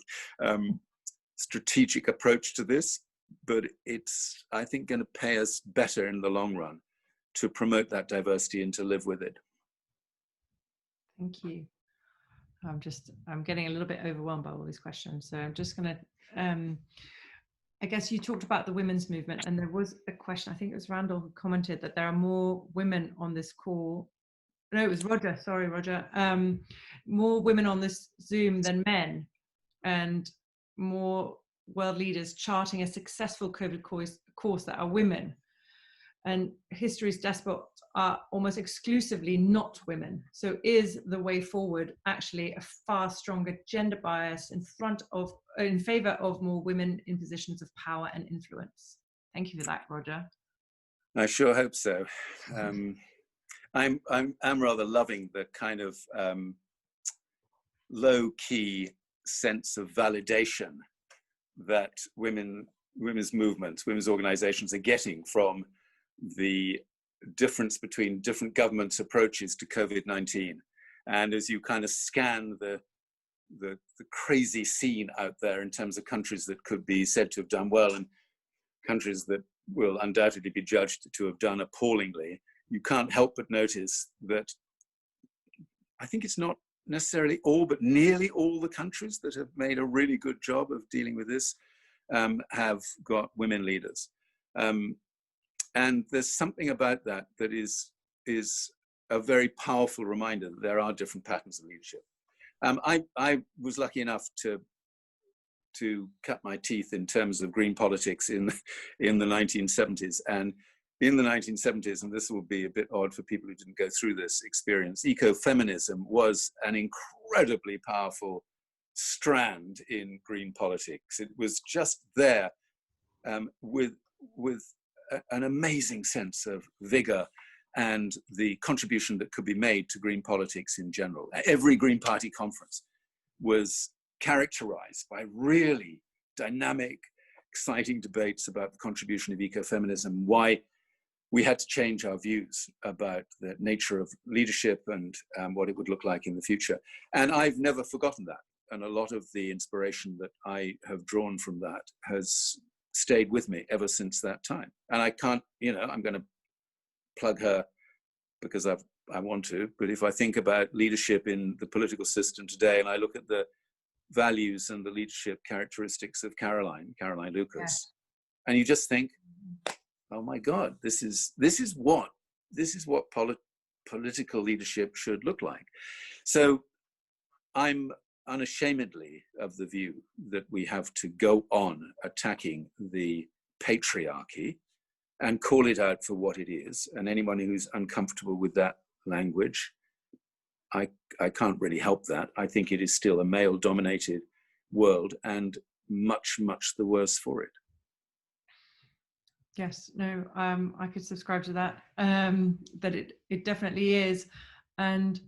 strategic approach to this, but it's, I think, going to pay us better in the long run to promote that diversity and to live with it. Thank you. I'm getting a little bit overwhelmed by all these questions. So I'm just going to, I guess you talked about the women's movement, and there was a question, I think it was Randall who commented that there are more women on this call. No, it was Roger, sorry, Roger. More women on this Zoom than men, and more world leaders charting a successful COVID course that are women. And history's despots are almost exclusively not women. So is the way forward actually a far stronger gender bias in favor of more women in positions of power and influence? Thank you for that, Roger. I sure hope so. I'm rather loving the kind of low-key sense of validation that women's movements, women's organizations are getting from the difference between different governments' approaches to COVID-19. And as you kind of scan the crazy scene out there in terms of countries that could be said to have done well and countries that will undoubtedly be judged to have done appallingly, you can't help but notice that I think it's not necessarily all, but nearly all the countries that have made a really good job of dealing with this have got women leaders. And there's something about that that is a very powerful reminder that there are different patterns of leadership. I was lucky enough to cut my teeth in terms of green politics in the 1970s. And in the 1970s, and this will be a bit odd for people who didn't go through this experience, ecofeminism was an incredibly powerful strand in green politics. It was just there with an amazing sense of vigor and the contribution that could be made to green politics in general. Every Green Party conference was characterized by really dynamic, exciting debates about the contribution of ecofeminism, why we had to change our views about the nature of leadership and what it would look like in the future. And I've never forgotten that. And a lot of the inspiration that I have drawn from that has stayed with me ever since that time. And I can't, I'm going to plug her because I want to, but if I think about leadership in the political system today, and I look at the values and the leadership characteristics of Caroline Lucas, yes. And you just think, oh my God, this is what political leadership should look like. So I'm unashamedly of the view that we have to go on attacking the patriarchy and call it out for what it is. And anyone who's uncomfortable with that language, I can't really help that. I think it is still a male-dominated world and much, much the worse for it. Yes, no, I could subscribe to that, that it definitely is. And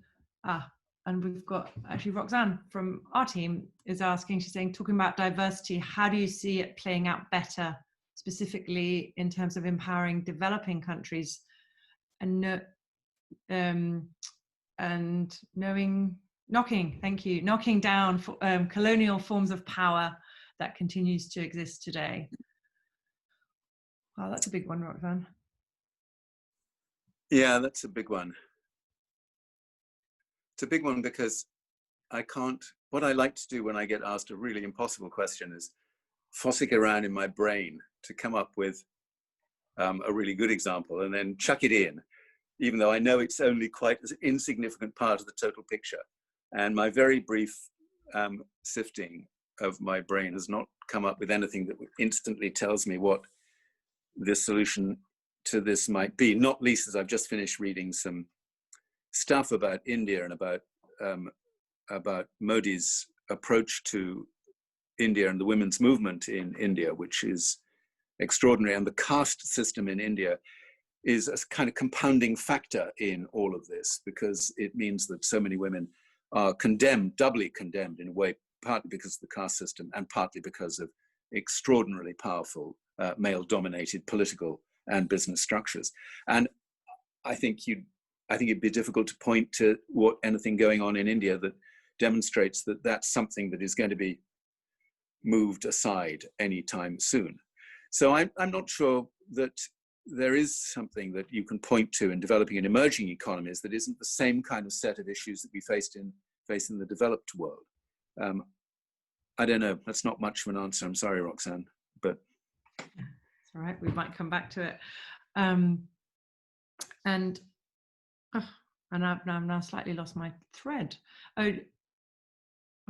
we've got actually Roxanne from our team is asking, she's saying, talking about diversity, how do you see it playing out better, specifically in terms of empowering developing countries and knocking down colonial forms of power that continues to exist today? Wow, that's a big one, Roxanne. Yeah, that's a big one. It's a big one because what I like to do when I get asked a really impossible question is fossick around in my brain to come up with a really good example and then chuck it in, even though I know it's only quite an insignificant part of the total picture. And my very brief sifting of my brain has not come up with anything that instantly tells me what the solution to this might be, not least as I've just finished reading some stuff about India and about Modi's approach to India and the women's movement in India, which is extraordinary. And the caste system in India is a kind of compounding factor in all of this, because it means that so many women are condemned, doubly condemned in a way, partly because of the caste system and partly because of extraordinarily powerful male-dominated political and business structures. And I think it'd be difficult to point to anything going on in India that demonstrates that that's something that is going to be moved aside anytime soon. So I'm not sure that there is something that you can point to in developing in emerging economies that isn't the same kind of set of issues that we face in the developed world. I don't know. That's not much of an answer. I'm sorry, Roxanne, but it's all right. We might come back to it. And I've now slightly lost my thread.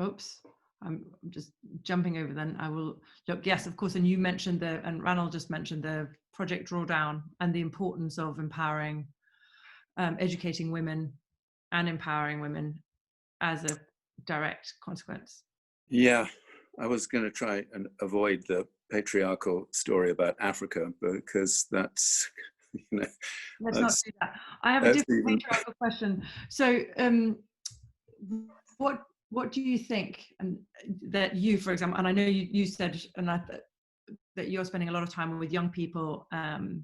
Oops. I'm just jumping over then. I will look, yes, of course. And you mentioned and Ranald just mentioned the Project Drawdown and the importance of empowering, educating women and empowering women as a direct consequence. Yeah, I was going to try and avoid the patriarchal story about Africa, because that's, Let's not do that. I have a different patriarchal question. So what do you think, and that you, for example, and I know you said that you're spending a lot of time with young people and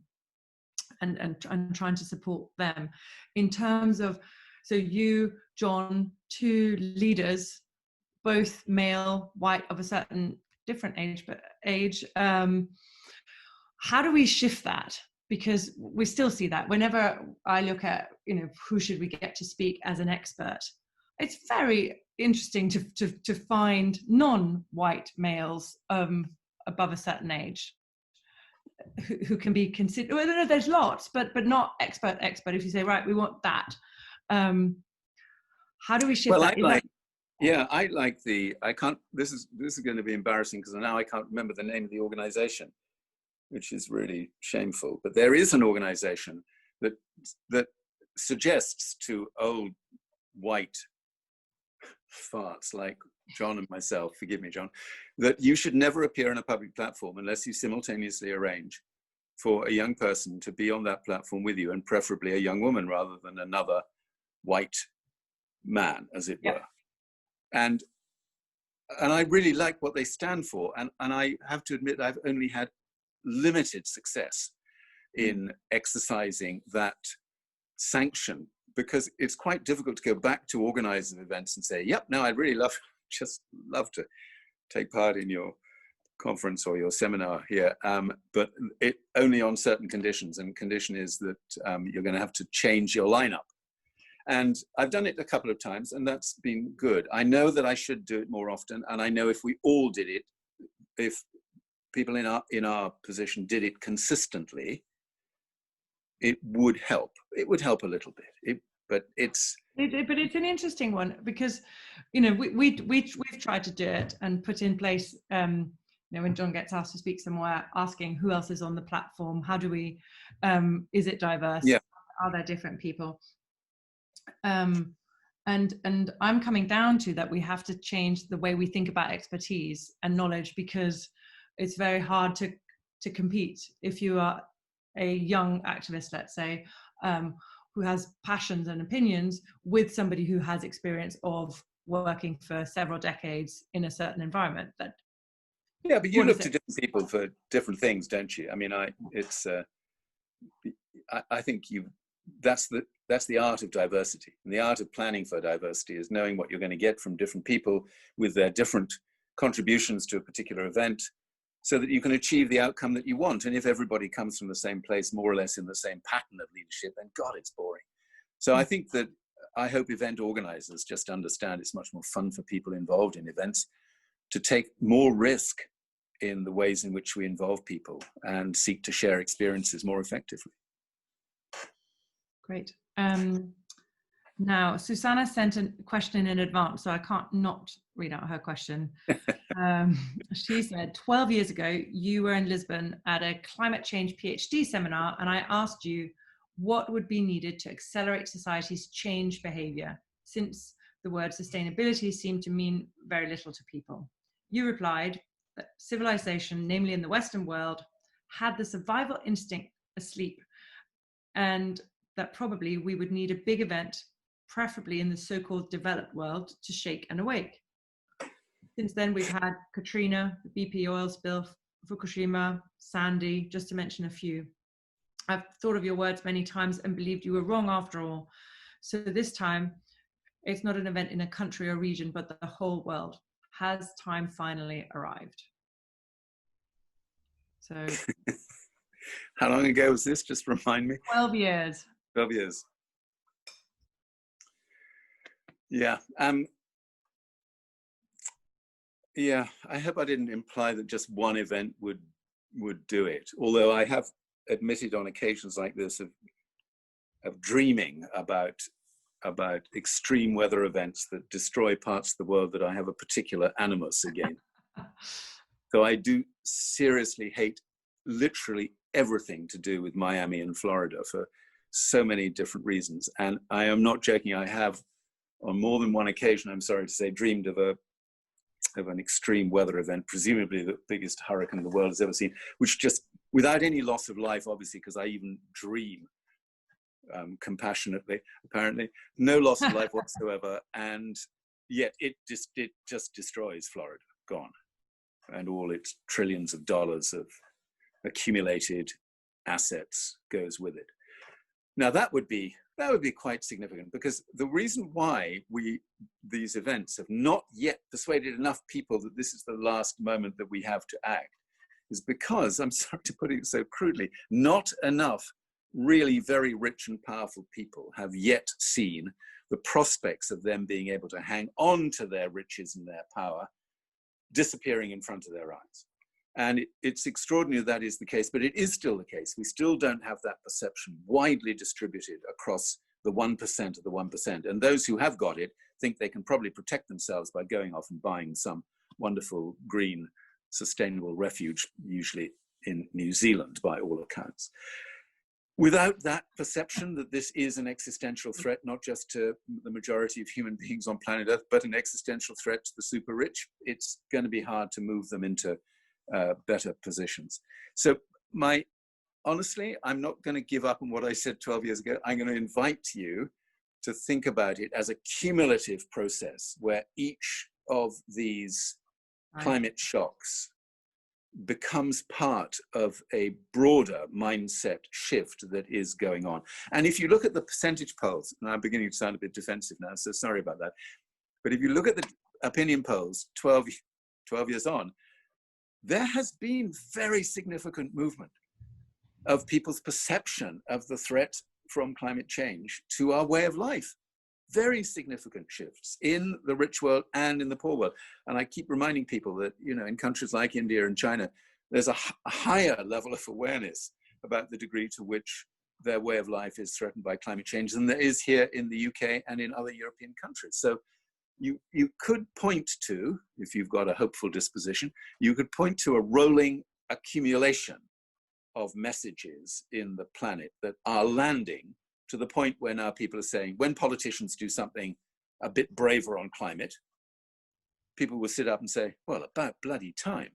trying to support them in terms of, so you, John, two leaders, both male, white, of a certain different age, how do we shift that? Because we still see that whenever I look at, who should we get to speak as an expert, it's very interesting to find non-white males above a certain age who can be considered. Well, no, there's lots, but not expert. If you say, right, we want that, how do we shift that? I can't. This is going to be embarrassing because now I can't remember the name of the organization, which is really shameful. But there is an organization that suggests to old white farts like John and myself, forgive me, John, that you should never appear on a public platform unless you simultaneously arrange for a young person to be on that platform with you, and preferably a young woman rather than another white man, as it were. And I really like what they stand for. And I have to admit, I've only had limited success in exercising that sanction, because it's quite difficult to go back to organizing events and say, yep, no, I'd really love to take part in your conference or your seminar here, but it only on certain conditions. And condition is that you're going to have to change your lineup. And I've done it a couple of times, and that's been good. I know that I should do it more often, and I know if we all did it, if people in our position did it consistently, it would help. It would help a little bit. But it's an interesting one, because we've tried to do it and put in place. When John gets asked to speak somewhere, asking who else is on the platform, how do we? Is it diverse? Yeah. Are there different people? And I'm coming down to that we have to change the way we think about expertise and knowledge, because it's very hard to compete if you are a young activist, let's say, who has passions and opinions, with somebody who has experience of working for several decades in a certain environment. Yeah, but you look to different people for different things, don't you? I mean, I think that's the art of diversity. And the art of planning for diversity is knowing what you're going to get from different people with their different contributions to a particular event, so that you can achieve the outcome that you want. And if everybody comes from the same place, more or less in the same pattern of leadership, then God, it's boring. So I think that I hope event organizers just understand it's much more fun for people involved in events to take more risk in the ways in which we involve people and seek to share experiences more effectively. Great. Now, Susanna sent a question in advance, so I can't not read out her question. She said, 12 years ago, you were in Lisbon at a climate change PhD seminar, and I asked you what would be needed to accelerate society's change behavior, since the word sustainability seemed to mean very little to people. You replied that civilization, namely in the Western world, had the survival instinct asleep, and that probably we would need a big event, preferably in the so-called developed world, to shake and awake. Since then, we've had Katrina, the BP oil spill, Fukushima, Sandy, just to mention a few. I've thought of your words many times and believed you were wrong after all. So this time, it's not an event in a country or region, but the whole world. Has time finally arrived? So How long ago was this? Just remind me. 12 years. 12 years. Yeah. Yeah, I hope I didn't imply that just one event would do it. Although I have admitted on occasions like this of dreaming about extreme weather events that destroy parts of the world that I have a particular animus against. So I do seriously hate literally everything to do with Miami and Florida for so many different reasons. And I am not joking. I have, on more than one occasion, I'm sorry to say, dreamed of an extreme weather event, presumably the biggest hurricane the world has ever seen, which just, without any loss of life, obviously, because I even dream compassionately, apparently, no loss of life whatsoever, and yet it just destroys Florida, gone, and all its trillions of dollars of accumulated assets goes with it. Now that would be quite significant, because the reason why these events have not yet persuaded enough people that this is the last moment that we have to act is because, I'm sorry to put it so crudely, not enough really very rich and powerful people have yet seen the prospects of them being able to hang on to their riches and their power disappearing in front of their eyes. And it's extraordinary that is the case, but it is still the case. We still don't have that perception widely distributed across the 1% of the 1%. And those who have got it think they can probably protect themselves by going off and buying some wonderful green sustainable refuge, usually in New Zealand by all accounts. Without that perception that this is an existential threat, not just to the majority of human beings on planet Earth, but an existential threat to the super rich, it's going to be hard to move them into better positions. So honestly, I'm not going to give up on what I said 12 years ago. I'm going to invite you to think about it as a cumulative process where each of these climate shocks becomes part of a broader mindset shift that is going on. And if you look at the percentage polls, and I'm beginning to sound a bit defensive now, so sorry about that, but if you look at the opinion polls 12 years on, there has been very significant movement of people's perception of the threat from climate change to our way of life. Very significant shifts in the rich world and in the poor world. And I keep reminding people that, you know, in countries like India and China, there's a higher level of awareness about the degree to which their way of life is threatened by climate change than there is here in the UK and in other European countries. So you could point to, if you've got a hopeful disposition, you could point to a rolling accumulation of messages in the planet that are landing to the point where now people are saying, when politicians do something a bit braver on climate, people will sit up and say, well, about bloody time,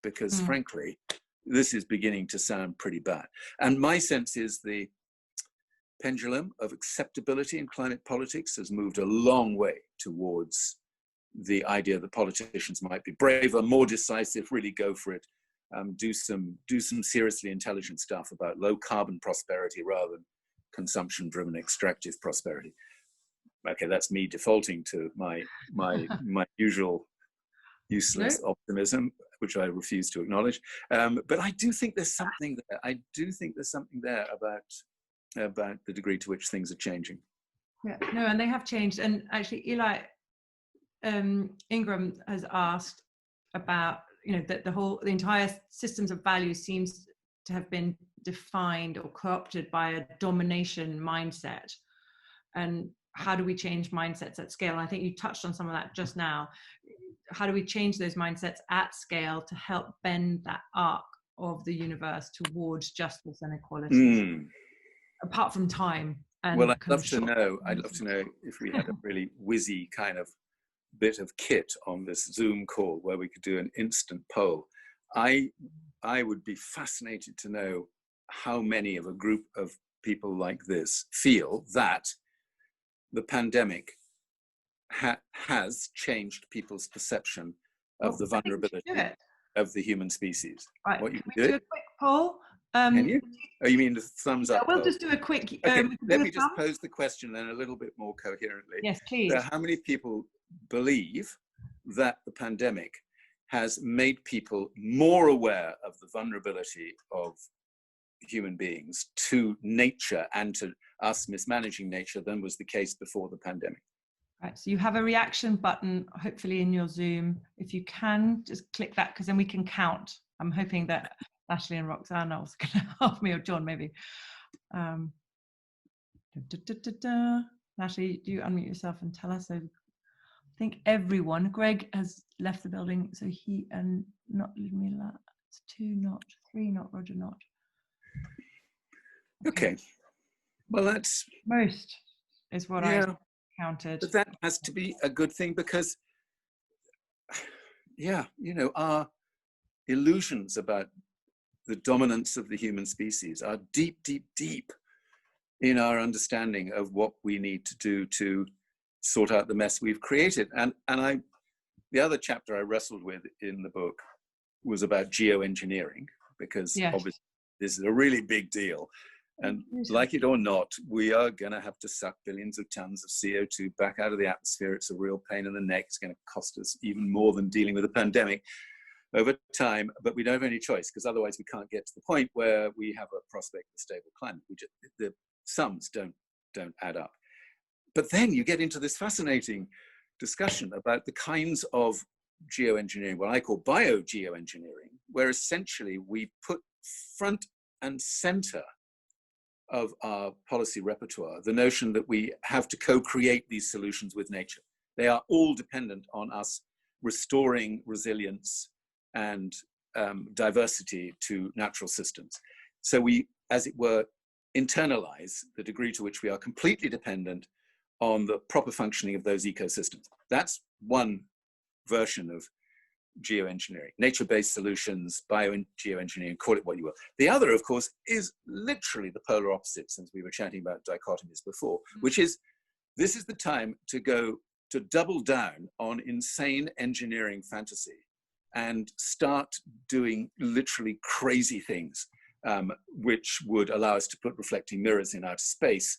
because frankly, this is beginning to sound pretty bad. And my sense is the pendulum of acceptability in climate politics has moved a long way towards the idea that politicians might be braver, more decisive, really go for it, do some seriously intelligent stuff about low carbon prosperity rather than consumption-driven extractive prosperity. Okay, that's me defaulting to my usual useless optimism, which I refuse to acknowledge. But I do think there's something there. I do think there's something there about the degree to which things are changing. Yeah, no, and they have changed. And actually, Eli Ingram has asked about, you know, that the entire systems of value seems to have been defined or co-opted by a domination mindset. And how do we change mindsets at scale? And I think you touched on some of that just now. How do we change those mindsets at scale to help bend that arc of the universe towards justice and equality, apart from time? And well, I'd love to know if we had a really whizzy kind of bit of kit on this Zoom call where we could do an instant poll. I would be fascinated to know how many of a group of people like this feel that the pandemic has changed people's perception of the vulnerability of the human species. Right. What, can we do a quick poll? Can you? Oh, you mean the thumbs up? We'll poll? just do a quick. Okay, let me just pose the question then a little bit more coherently. Yes, please. So how many people believe that the pandemic has made people more aware of the vulnerability of human beings to nature and to us mismanaging nature than was the case before the pandemic? Right, so you have a reaction button, hopefully in your Zoom. If you can, just click that, because then we can count. I'm hoping that Ashley and Roxanne are also going to help me, or John maybe. Ashley, do you unmute yourself and tell us? So I think everyone, Greg has left the building, so he and not Ludmila, it's 2 not, 3 not, Roger not. Okay. Well, that's most is what I counted. But that has to be a good thing because, yeah, you know, our illusions about the dominance of the human species are deep, deep, deep in our understanding of what we need to do to sort out the mess we've created. And the other chapter I wrestled with in the book was about geoengineering, because obviously this is a really big deal. And like it or not, we are going to have to suck billions of tons of CO2 back out of the atmosphere. It's a real pain in the neck. It's going to cost us even more than dealing with a pandemic over time, but we don't have any choice, because otherwise we can't get to the point where we have a prospect of a stable climate. The sums don't add up. But then you get into this fascinating discussion about the kinds of geoengineering, what I call biogeoengineering, where essentially we put front and center of our policy repertoire the notion that we have to co-create these solutions with nature. They are all dependent on us restoring resilience and diversity to natural systems. So we, as it were, internalize the degree to which we are completely dependent on the proper functioning of those ecosystems. That's one version of geoengineering, nature-based solutions, biogeoengineering, call it what you will. The other, of course, is literally the polar opposite, since we were chatting about dichotomies before, which is, this is the time to go to double down on insane engineering fantasy and start doing literally crazy things, which would allow us to put reflecting mirrors in outer space,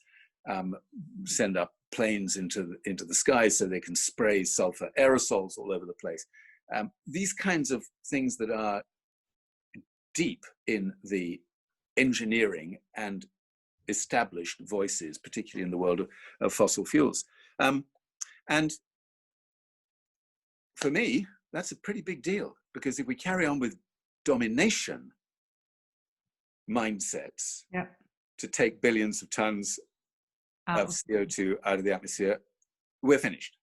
send up planes into the sky so they can spray sulfur aerosols all over the place. These kinds of things that are deep in the engineering and established voices, particularly in the world of fossil fuels. And for me, that's a pretty big deal, because if we carry on with domination mindsets to take billions of tons of CO2 out of the atmosphere, we're finished.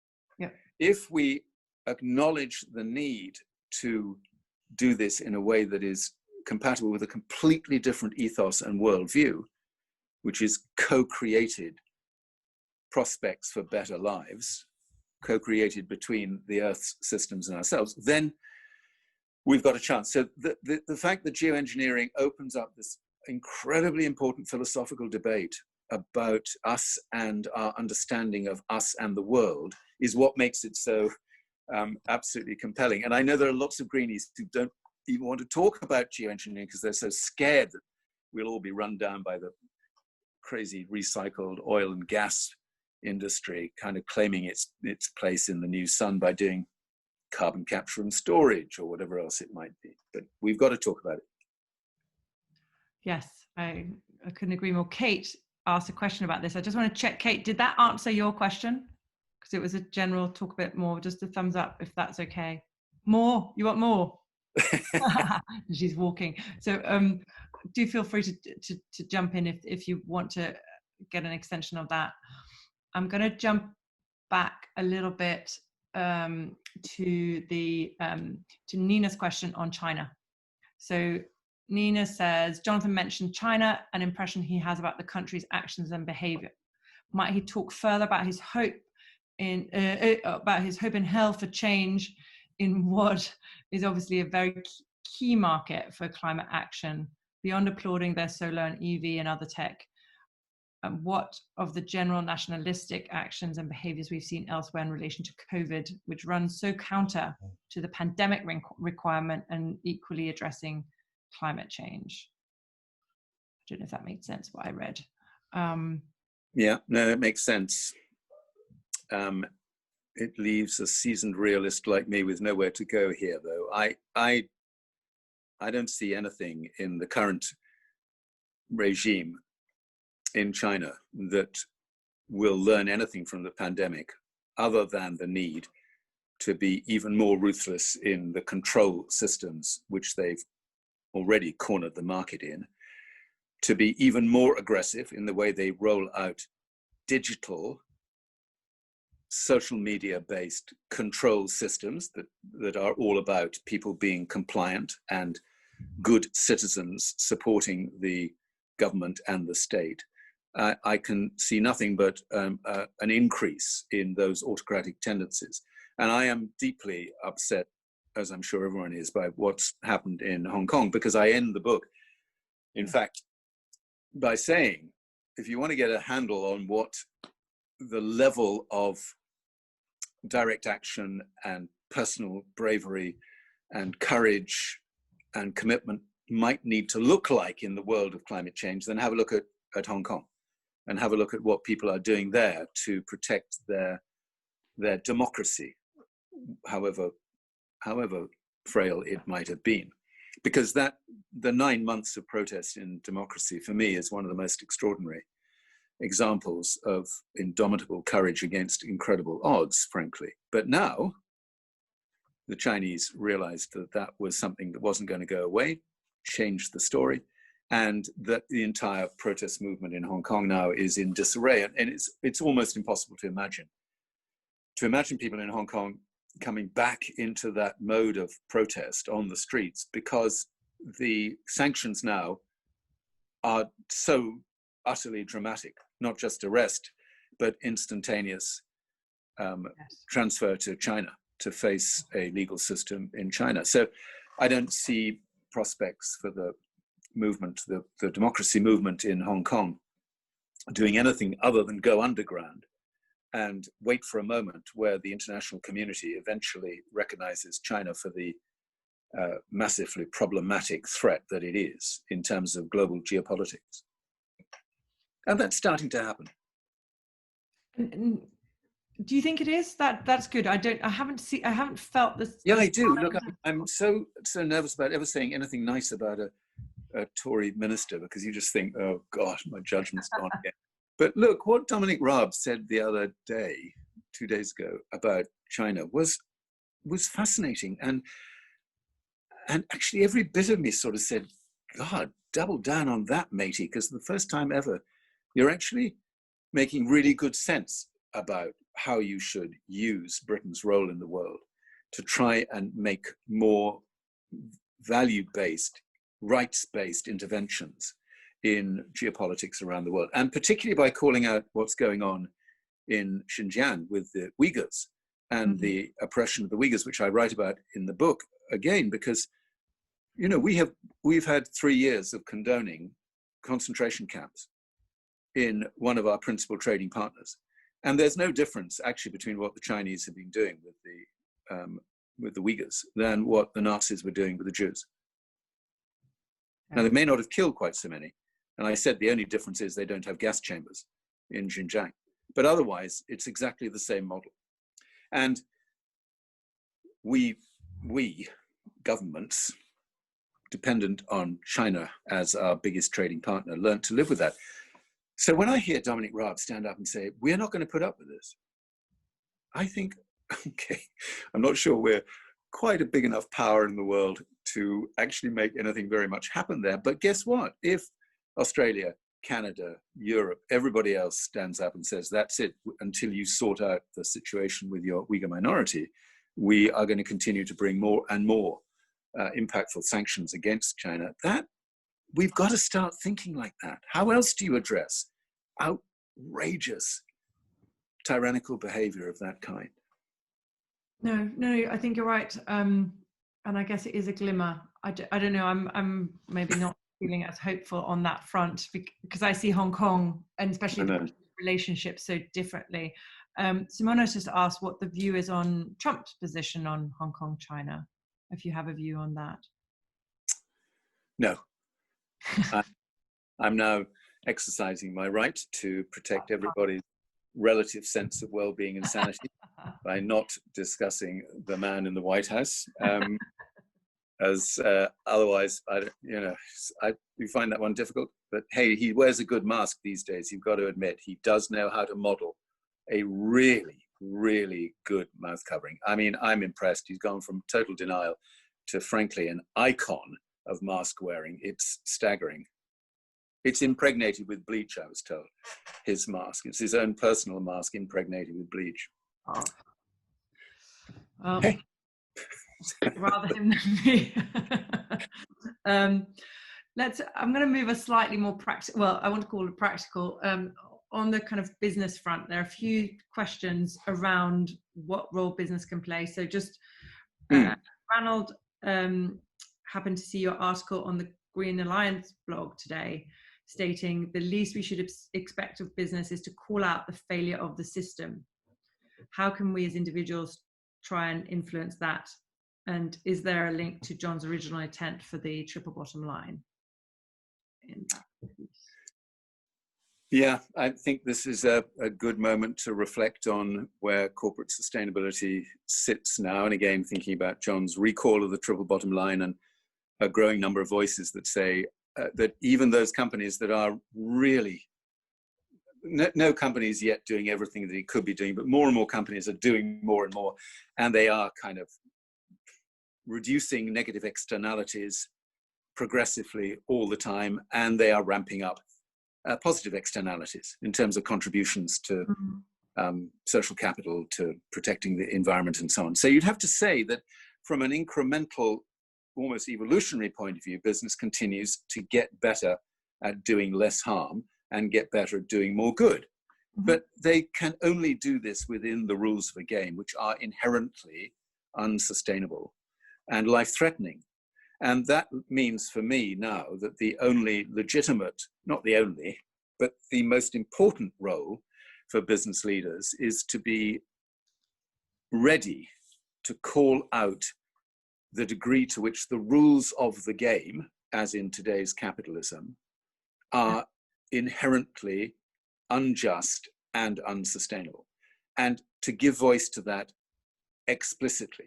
If we acknowledge the need to do this in a way that is compatible with a completely different ethos and worldview, which is co-created prospects for better lives, co-created between the Earth's systems and ourselves, then we've got a chance. So the fact that geoengineering opens up this incredibly important philosophical debate about us and our understanding of us and the world is what makes it so absolutely compelling. And I know there are lots of greenies who don't even want to talk about geoengineering because they're so scared that we'll all be run down by the crazy recycled oil and gas industry, kind of claiming its place in the new sun by doing carbon capture and storage or whatever else it might be. But we've got to talk about it. Yes, I couldn't agree more. Kate asked a question about this. I just want to check, Kate, did that answer your question? Because it was a general talk, a bit more, just a thumbs up if that's okay. More, you want more? She's walking. So do feel free to jump in if you want to get an extension of that. I'm going to jump back a little bit to Nina's question on China. So Nina says, Jonathan mentioned China, an impression he has about the country's actions and behavior. Might he talk further about his hope in hell for change in what is obviously a very key market for climate action, beyond applauding their solar and EV and other tech? What of the general nationalistic actions and behaviors we've seen elsewhere in relation to COVID, which runs so counter to the pandemic requirement and equally addressing climate change? I don't know if that made sense, what I read. Yeah, no, it makes sense. It leaves a seasoned realist like me with nowhere to go here, though. I don't see anything in the current regime in China that will learn anything from the pandemic other than the need to be even more ruthless in the control systems, which they've already cornered the market in, to be even more aggressive in the way they roll out digital, social media-based control systems that are all about people being compliant and good citizens supporting the government and the state. I can see nothing but an increase in those autocratic tendencies. And I am deeply upset, as I'm sure everyone is, by what's happened in Hong Kong, because I end the book, in fact, by saying, if you want to get a handle on what the level of direct action and personal bravery and courage and commitment might need to look like in the world of climate change, then have a look at Hong Kong and have a look at what people are doing there to protect their democracy, however frail it might have been. Because the 9 months of protest in democracy, for me, is one of the most extraordinary examples of indomitable courage against incredible odds, frankly. But now, the Chinese realized that that was something that wasn't going to go away, changed the story, and that the entire protest movement in Hong Kong now is in disarray. And it's almost impossible to imagine. To imagine people in Hong Kong coming back into that mode of protest on the streets, because the sanctions now are so utterly dramatic, not just arrest, but instantaneous transfer to China to face a legal system in China. So I don't see prospects for the movement, the democracy movement in Hong Kong, doing anything other than go underground and wait for a moment where the international community eventually recognizes China for the massively problematic threat that it is in terms of global geopolitics. And that's starting to happen. And do you think it is? That's good. I haven't felt this. Yeah, I do. Look, I'm so nervous about ever saying anything nice about a Tory minister, because you just think, oh God, my judgment's gone again. But look, what Dominic Raab said the other day, 2 days ago, about China was fascinating. And actually every bit of me sort of said, God, double down on that, matey, because the first time ever, you're actually making really good sense about how you should use Britain's role in the world to try and make more value-based, rights-based interventions in geopolitics around the world, and particularly by calling out what's going on in Xinjiang with the Uyghurs and the oppression of the Uyghurs, which I write about in the book, again, because, you know, we've had 3 years of condoning concentration camps in one of our principal trading partners. And there's no difference actually between what the Chinese have been doing with the Uyghurs than what the Nazis were doing with the Jews. Now, they may not have killed quite so many. And I said the only difference is they don't have gas chambers in Xinjiang. But otherwise, it's exactly the same model. And we governments, dependent on China as our biggest trading partner, learned to live with that. So when I hear Dominic Raab stand up and say, we're not going to put up with this, I think, okay, I'm not sure we're quite a big enough power in the world to actually make anything very much happen there. But guess what? If Australia Canada, Europe, everybody else stands up and says, that's it, until you sort out the situation with your Uyghur minority, we are going to continue to bring more and more impactful sanctions against China. That we've got to start thinking like that. How else do you address outrageous tyrannical behavior of that kind? No, I think you're right. And I guess it is a glimmer. I don't know, I'm maybe not feeling as hopeful on that front because I see Hong Kong and especially the relationship so differently. Simona just asked what the view is on Trump's position on Hong Kong, China, if you have a view on that. No. I'm now exercising my right to protect everybody's relative sense of well-being and sanity by not discussing the man in the White House, as otherwise, we find that one difficult. But hey, he wears a good mask these days. You've got to admit, he does know how to model a really, really good mouth covering. I mean, I'm impressed. He's gone from total denial to, frankly, an icon of mask wearing. It's staggering. It's impregnated with bleach, I was told, his mask. It's his own personal mask impregnated with bleach. Oh. Well, hey. Rather him than me. I'm going to move a slightly more practical, well, I want to call it practical, on the kind of business front. There are a few questions around what role business can play. So just, Ranald happened to see your article on the Green Alliance blog today, stating the least we should expect of business is to call out the failure of the system. How can we as individuals try and influence that? And is there a link to John's original intent for the triple bottom line? Yeah, I think this is a good moment to reflect on where corporate sustainability sits now. And again, thinking about John's recall of the triple bottom line and a growing number of voices that say that even those companies that are really, no company is yet doing everything that it could be doing, but more and more companies are doing more and more, and they are kind of reducing negative externalities progressively all the time, and they are ramping up positive externalities in terms of contributions to social capital, to protecting the environment and so on. So you'd have to say that from an incremental, almost evolutionary point of view, business continues to get better at doing less harm and get better at doing more good. But they can only do this within the rules of the game, which are inherently unsustainable and life-threatening. And that means for me now that the only legitimate, not the only, but the most important role for business leaders is to be ready to call out the degree to which the rules of the game, as in today's capitalism, are inherently unjust and unsustainable, and to give voice to that explicitly.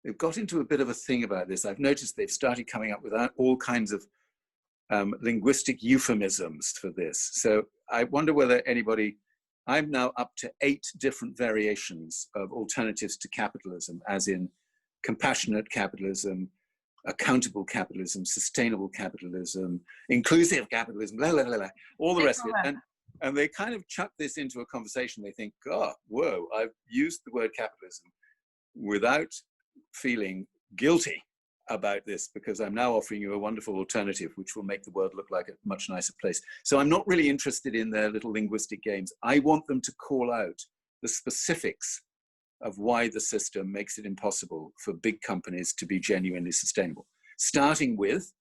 They've got into a bit of a thing about this. I've noticed they've started coming up with all kinds of linguistic euphemisms for this. So I wonder whether I'm now up to 8 different variations of alternatives to capitalism, as in compassionate capitalism, accountable capitalism, sustainable capitalism, inclusive capitalism, blah, blah, blah, blah, all the rest of it. And they kind of chuck this into a conversation. They think, oh, whoa, I've used the word capitalism without feeling guilty about this, because I'm now offering you a wonderful alternative which will make the world look like a much nicer place. So I'm not really interested in their little linguistic games. I want them to call out the specifics of why the system makes it impossible for big companies to be genuinely sustainable, starting with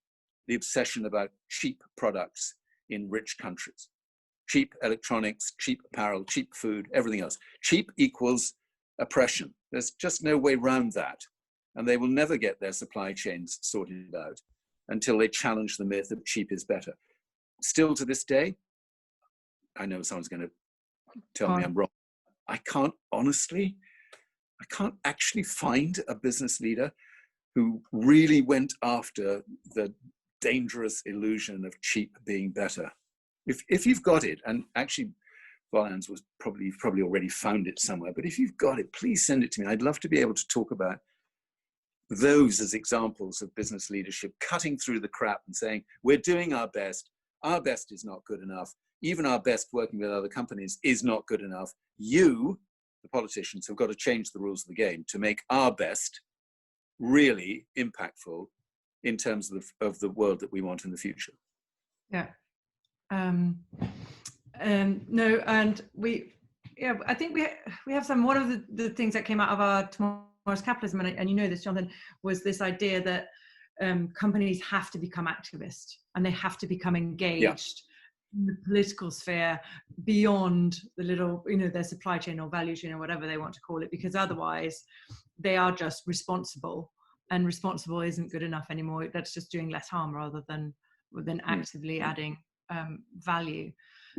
the obsession about cheap products in rich countries. Cheap electronics, cheap apparel, cheap food, everything else. Cheap equals oppression. There's just no way around that. And they will never get their supply chains sorted out until they challenge the myth of cheap is better. Still to this day, I know someone's going to tell me I'm wrong. I can't actually find a business leader who really went after the dangerous illusion of cheap being better. If you've got it, and actually Volans was probably already found it somewhere, but if you've got it, please send it to me. I'd love to be able to talk about those as examples of business leadership cutting through the crap and saying, we're doing our best is not good enough, even our best working with other companies is not good enough. You, the politicians, have got to change the rules of the game to make our best really impactful in terms of the world that we want in the future. Yeah. No, and I think we have one of the things that came out of our Tomorrow's Capitalism, and you know this, Jonathan, was this idea that companies have to become activists and they have to become engaged in the political sphere beyond the little, their supply chain or value chain or whatever they want to call it, because otherwise they are just responsible, and responsible isn't good enough anymore. That's just doing less harm rather than actively adding value.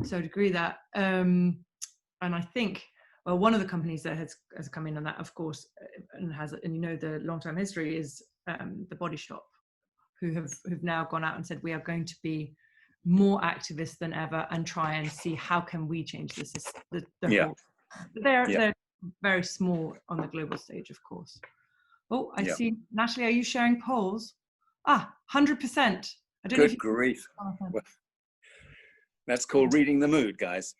So I'd agree that, and I think, well, one of the companies that has come in on that, of course, and the long-term history is the Body Shop, who've now gone out and said, we are going to be more activists than ever and try and see how can we change this. Whole. They're very small on the global stage, of course. Oh, I see. Natalie, are you sharing polls? 100%. I don't know if you... grief. Well, that's called reading the mood, guys.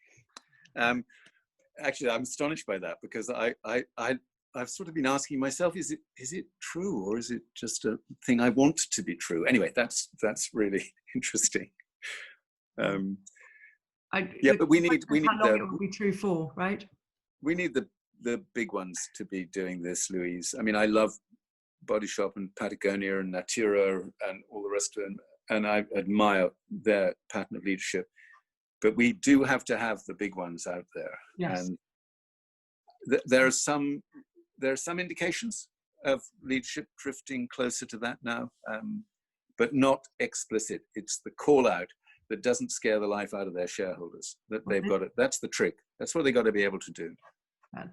Actually, I'm astonished by that, because I've sort of been asking myself, is it true, or is it just a thing I want to be true? Anyway, that's really interesting. But we need how long it will be true for, right? We need the big ones to be doing this, Louise. I mean, I love Body Shop and Patagonia and Natura and all the rest of them, and I admire their pattern of leadership. But we do have to have the big ones out there. Yes. And there are some indications of leadership drifting closer to that now, but not explicit. It's the call out that doesn't scare the life out of their shareholders. That they've got it. That's the trick. That's what they got to be able to do.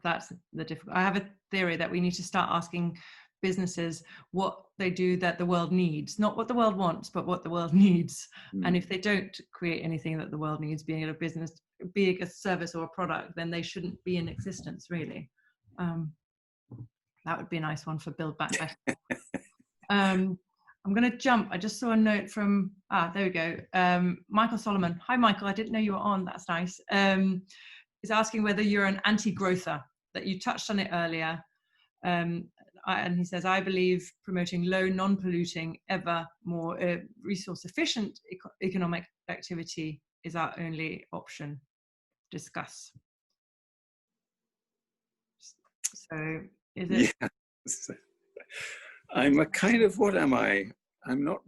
That's the difficult. I have a theory that we need to start asking businesses what they do that the world needs, not what the world wants, but what the world needs. And if they don't create anything that the world needs, being a business, being a service or a product, then they shouldn't be in existence, really. That would be a nice one for Build Back Better. I'm going to jump. I just saw a note from, there we go. Michael Solomon. Hi, Michael. I didn't know you were on. That's nice. He's asking whether you're an anti-growther, that you touched on it earlier. And he says, I believe promoting low, non-polluting, ever more resource-efficient economic activity is our only option. Discuss. So is it? Yes. I'm a kind of, what am I? I'm not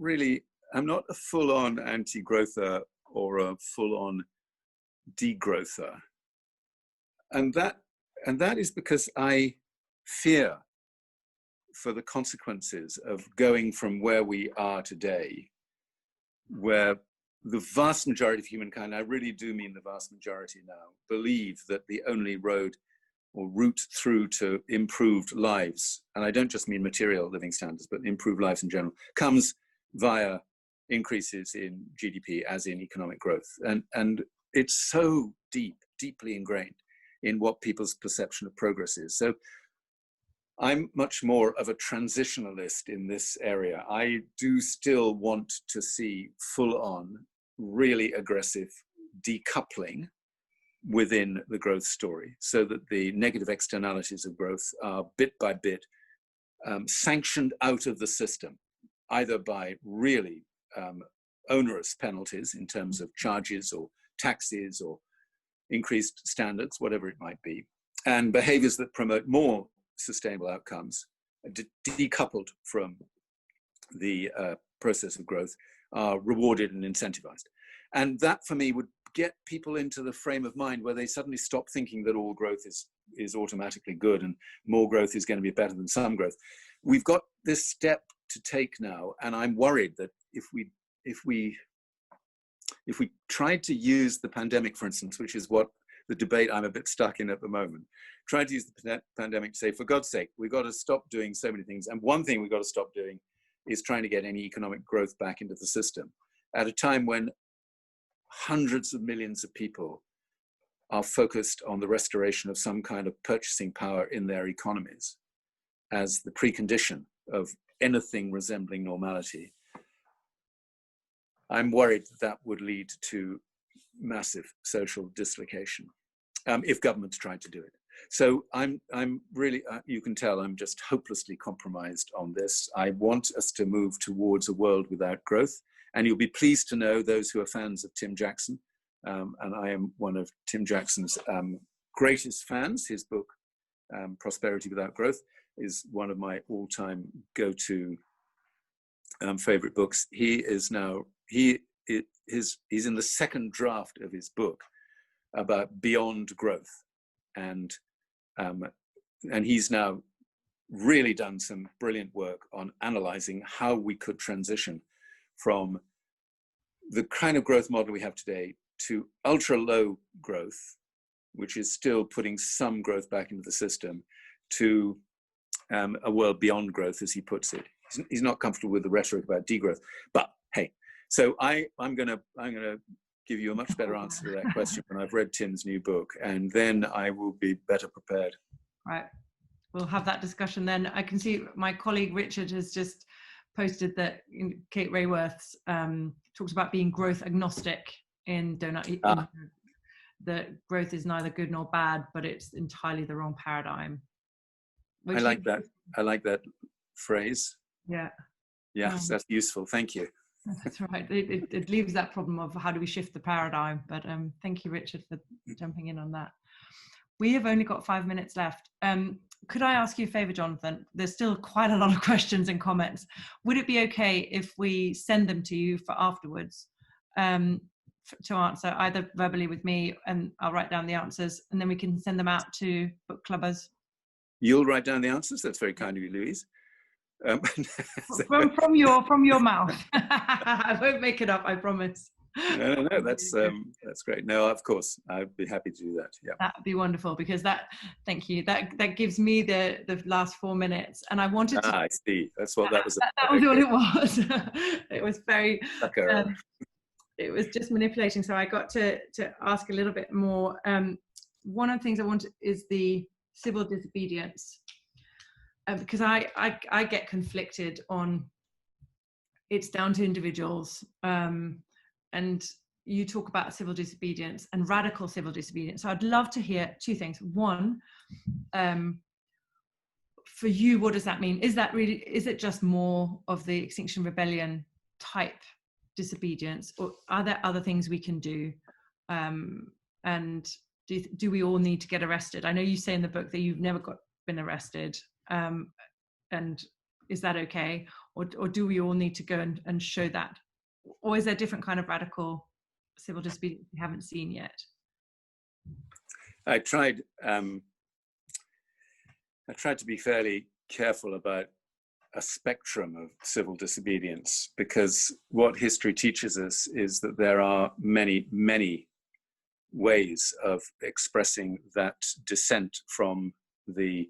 a full-on anti-growther or a full-on degrowther. And that is because I fear for the consequences of going from where we are today, where the vast majority of humankind, I really do mean the vast majority now, believe that the only road or route through to improved lives, and I don't just mean material living standards, but improved lives in general, comes via increases in GDP, as in economic growth. And it's so deeply ingrained in what people's perception of progress is. So I'm much more of a transitionalist in this area. I do still want to see full-on, really aggressive decoupling within the growth story, so that the negative externalities of growth are bit by bit sanctioned out of the system, either by really onerous penalties in terms of charges or taxes or increased standards, whatever it might be, and behaviors that promote more sustainable outcomes, decoupled from the process of growth, are rewarded and incentivized. And that, for me, would get people into the frame of mind where they suddenly stop thinking that all growth is automatically good and more growth is going to be better than some growth. We've got this step to take now, and I'm worried that if we tried to use the pandemic, for instance, which is what the debate I'm a bit stuck in at the moment, trying to use the pandemic to say, for God's sake, we've got to stop doing so many things. And one thing we've got to stop doing is trying to get any economic growth back into the system at a time when hundreds of millions of people are focused on the restoration of some kind of purchasing power in their economies as the precondition of anything resembling normality, I'm worried that would lead to massive social dislocation if governments tried to do it. So I'm really, you can tell I'm just hopelessly compromised on this. I want us to move towards a world without growth. And you'll be pleased to know, those who are fans of Tim Jackson, and I am one of Tim Jackson's greatest fans. His book, Prosperity Without Growth, is one of my all-time go-to favorite books. He's in the second draft of his book about beyond growth, and he's now really done some brilliant work on analyzing how we could transition from the kind of growth model we have today to ultra low growth, which is still putting some growth back into the system, to a world beyond growth, as he puts it. He's not comfortable with the rhetoric about degrowth, but hey. So I'm gonna give you a much better answer to that question when I've read Tim's new book, and then I will be better prepared. Right, we'll have that discussion then. I can see my colleague Richard has just posted that Kate Rayworth's talks about being growth agnostic in Donut. That growth is neither good nor bad, but it's entirely the wrong paradigm. I like that. I like that phrase. Yeah. Yes, that's useful. Thank you. That's right. It leaves that problem of how do we shift the paradigm. But thank you, Richard, for jumping in on that. We have only got 5 minutes left. Could I ask you a favor, Jonathan? There's still quite a lot of questions and comments. Would it be okay if we send them to you for afterwards to answer, either verbally with me, and I'll write down the answers, and then we can send them out to book clubbers? You'll write down the answers? That's very kind of you, Louise. From your mouth. I won't make it up, I promise. No, that's great. No, of course, I'd be happy to do that. Yeah, that would be wonderful, because thank you, that gives me the last 4 minutes, and I wanted to. I see. That's what that was. That was what it was. It was very. It was just manipulating. So I got to ask a little bit more. One of the things I want is the civil disobedience, because I get conflicted on. It's down to individuals. And you talk about civil disobedience and radical civil disobedience. So I'd love to hear two things. One, for you, what does that mean? Is it just more of the Extinction Rebellion type disobedience, or are there other things we can do? And do we all need to get arrested? I know you say in the book that you've never been arrested. And is that okay? Or do we all need to go and show that? Or is there a different kind of radical civil disobedience we haven't seen yet? I tried to be fairly careful about a spectrum of civil disobedience, because what history teaches us is that there are many, many ways of expressing that dissent from the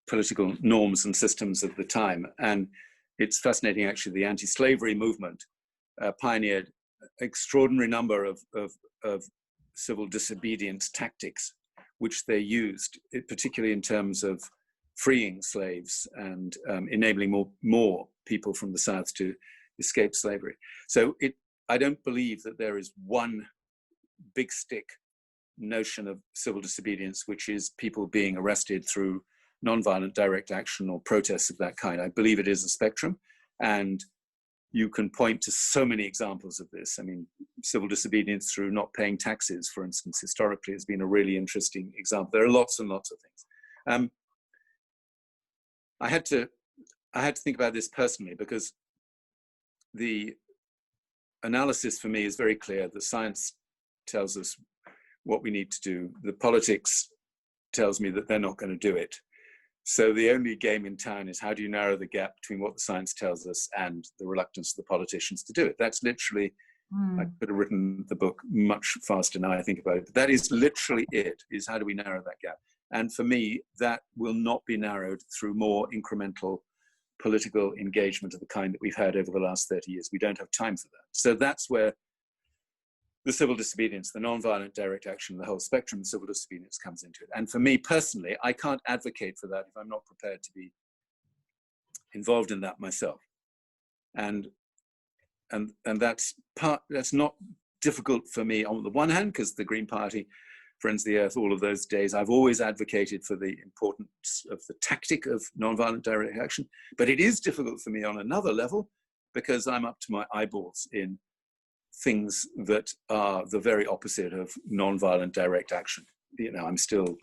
political norms and systems of the time. And it's fascinating, actually, the anti-slavery movement pioneered extraordinary number of civil disobedience tactics, which they used, particularly in terms of freeing slaves and enabling more people from the South to escape slavery. So I don't believe that there is one big stick notion of civil disobedience, which is people being arrested through nonviolent direct action or protests of that kind. I believe it is a spectrum, and you can point to so many examples of this. I mean, civil disobedience through not paying taxes, for instance, historically has been a really interesting example. There are lots and lots of things. I had to think about this personally, because the analysis for me is very clear. The science tells us what we need to do. The politics tells me that they're not going to do it. So the only game in town is, how do you narrow the gap between what the science tells us and the reluctance of the politicians to do it? That's literally, I could have written the book much faster now I think about it, but that is literally it, is how do we narrow that gap? And for me, that will not be narrowed through more incremental political engagement of the kind that we've had over the last 30 years. We don't have time for that. So that's where the civil disobedience, the nonviolent direct action, the whole spectrum of civil disobedience comes into it. And for me personally, I can't advocate for that if I'm not prepared to be involved in that myself, and that's not difficult for me on the one hand, because the Green Party, Friends of the Earth, all of those days, I've always advocated for the importance of the tactic of nonviolent direct action. But it is difficult for me on another level, because I'm up to my eyeballs in things that are the very opposite of nonviolent direct action. You know, I'm still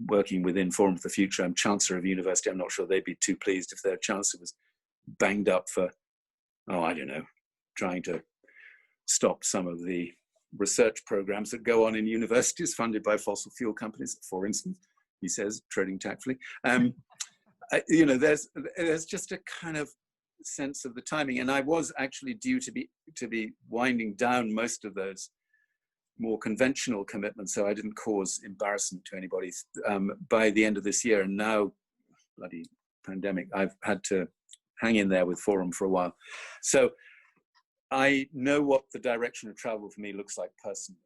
working within Forum for the Future. I'm Chancellor of University. I'm not sure they'd be too pleased if their Chancellor was banged up for, I don't know, trying to stop some of the research programs that go on in universities funded by fossil fuel companies, for instance, he says, treading tactfully. You know, there's just a kind of sense of the timing, and I was actually due to be winding down most of those more conventional commitments, so I didn't cause embarrassment to anybody by the end of this year. And now, bloody pandemic, I've had to hang in there with Forum for a while. So I know what the direction of travel for me looks like personally,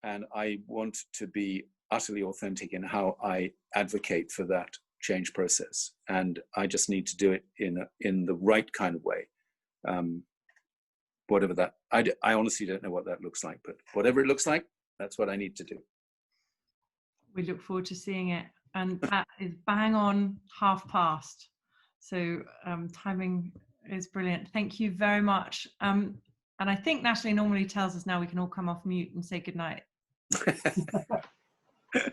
and I want to be utterly authentic in how I advocate for that change process, and I just need to do it in the right kind of way. Whatever that, I honestly don't know what that looks like, but whatever it looks like, that's what I need to do. We look forward to seeing it, and that is bang on past. So timing is brilliant. Thank you very much. And I think Natalie normally tells us now we can all come off mute and say goodnight.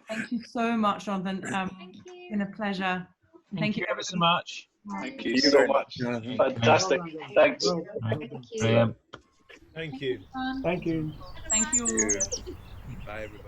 Thank you so much, Jonathan. Thank you. It's been a pleasure. Thank you ever so much. Thank you so much. Fantastic. Thanks. Thank you. Thank you. Thank you. Thank you all. Bye, everybody.